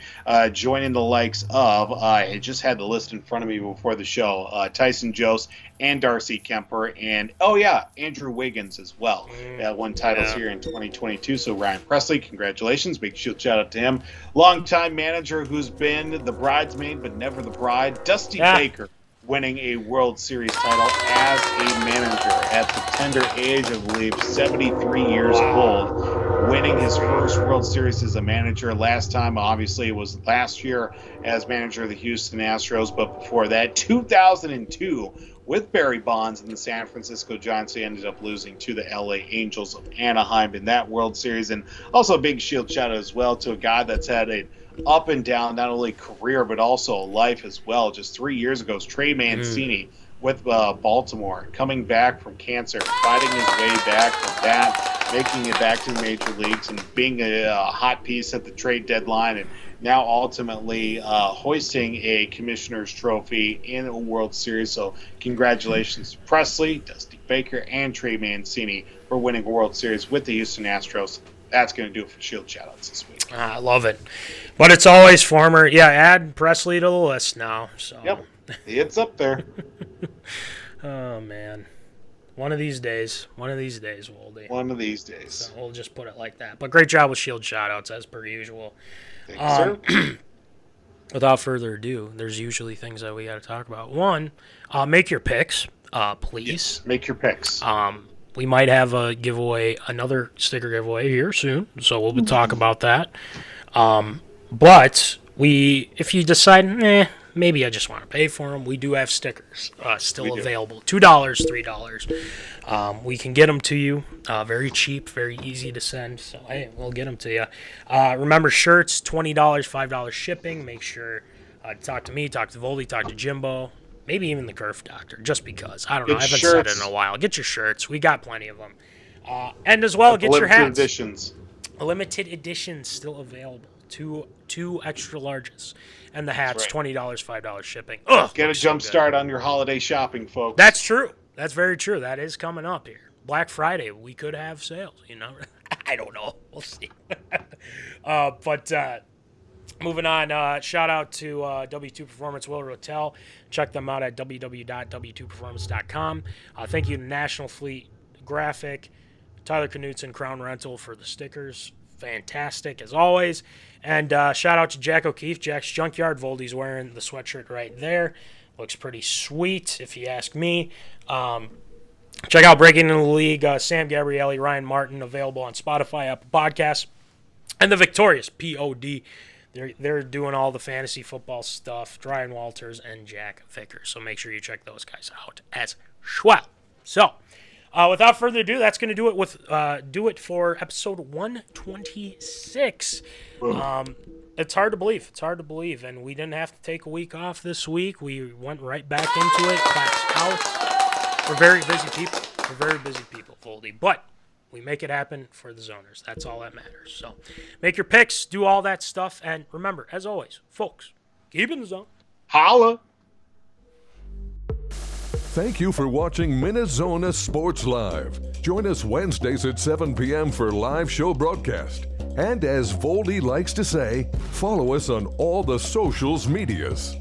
Joining the likes of, I just had the list in front of me before the show, Tyson Jost and Darcy Kemper, and, Andrew Wiggins as well. Won titles here in 2022, so Ryan Pressly, congratulations. Big shout out to him. Longtime manager who's been the bridesmaid but never the bride, Dusty Baker, winning a World Series title as a manager at the tender age of, I believe, 73 years old, winning his first World Series as a manager. Last time, obviously, it was last year as manager of the Houston Astros, but before that, 2002, with Barry Bonds and the San Francisco Giants, he ended up losing to the LA Angels of Anaheim in that World Series. And also a big shield shout out as well to a guy that's had a up and down, not only career, but also life as well. Just 3 years ago, Trey Mancini with Baltimore, coming back from cancer, fighting his way back from that, making it back to the major leagues and being a hot piece at the trade deadline, and now ultimately hoisting a commissioner's trophy in a World Series. So congratulations to Pressly, Dusty Baker, and Trey Mancini for winning a World Series with the Houston Astros. That's going to do it for Shield Shoutouts this week. I love it. But it's always former. Add Pressly to the list now. So. Yep, it's up there. Oh, man. One of these days, Woldy. One of these days. So we'll just put it like that. But great job with Shield Shoutouts, as per usual. Thanks, sir. Without further ado, there's usually things that we got to talk about. One, make your picks, please. Yes, make your picks. We might have a giveaway, another sticker giveaway here soon, so we'll talk about that. But if you decide, maybe I just want to pay for them, we do have stickers still available. $2, $3. We can get them to you. Very cheap, very easy to send. So, hey, we'll get them to you. Remember, shirts, $20, $5 shipping. Make sure to talk to me, talk to Voldy, talk to Jimbo. Maybe even the Kerf Doctor, just because. I don't know. I haven't said it in a while. Get your shirts. We got plenty of them. And as well, get your hats. Limited editions. Limited editions still available. Two extra larges. And the hats, $20, $5 shipping. Ugh, get a jump start on your holiday shopping, folks. That's true. That's very true. That is coming up here. Black Friday, we could have sales, I don't know. We'll see. Moving on, shout out to W2 Performance Willard Hotel. Check them out at www.w2performance.com. Thank you to National Fleet Graphic, Tyler Knutson, Crown Rental for the stickers. Fantastic, as always. And shout out to Jack O'Keefe, Jack's Junkyard. Voldy's wearing the sweatshirt right there. Looks pretty sweet, if you ask me. Check out Breaking into the League, Sam Gabrielli, Ryan Martin, available on Spotify, Apple Podcasts, and the victorious P.O.D. They're doing all the fantasy football stuff, Ryan Walters and Jack Vickers. So make sure you check those guys out as well. So, without further ado, that's going to do it for episode 126. It's hard to believe. And we didn't have to take a week off this week. We went right back into it, claps out. We're very busy people, Voldy. But we make it happen for the zoners. That's all that matters. So make your picks, do all that stuff, and remember, as always, folks, keep in the zone. Holla! Thank you for watching MinneZona Sports Live. Join us Wednesdays at 7 p.m. for live show broadcast. And as Voldy likes to say, follow us on all the socials medias.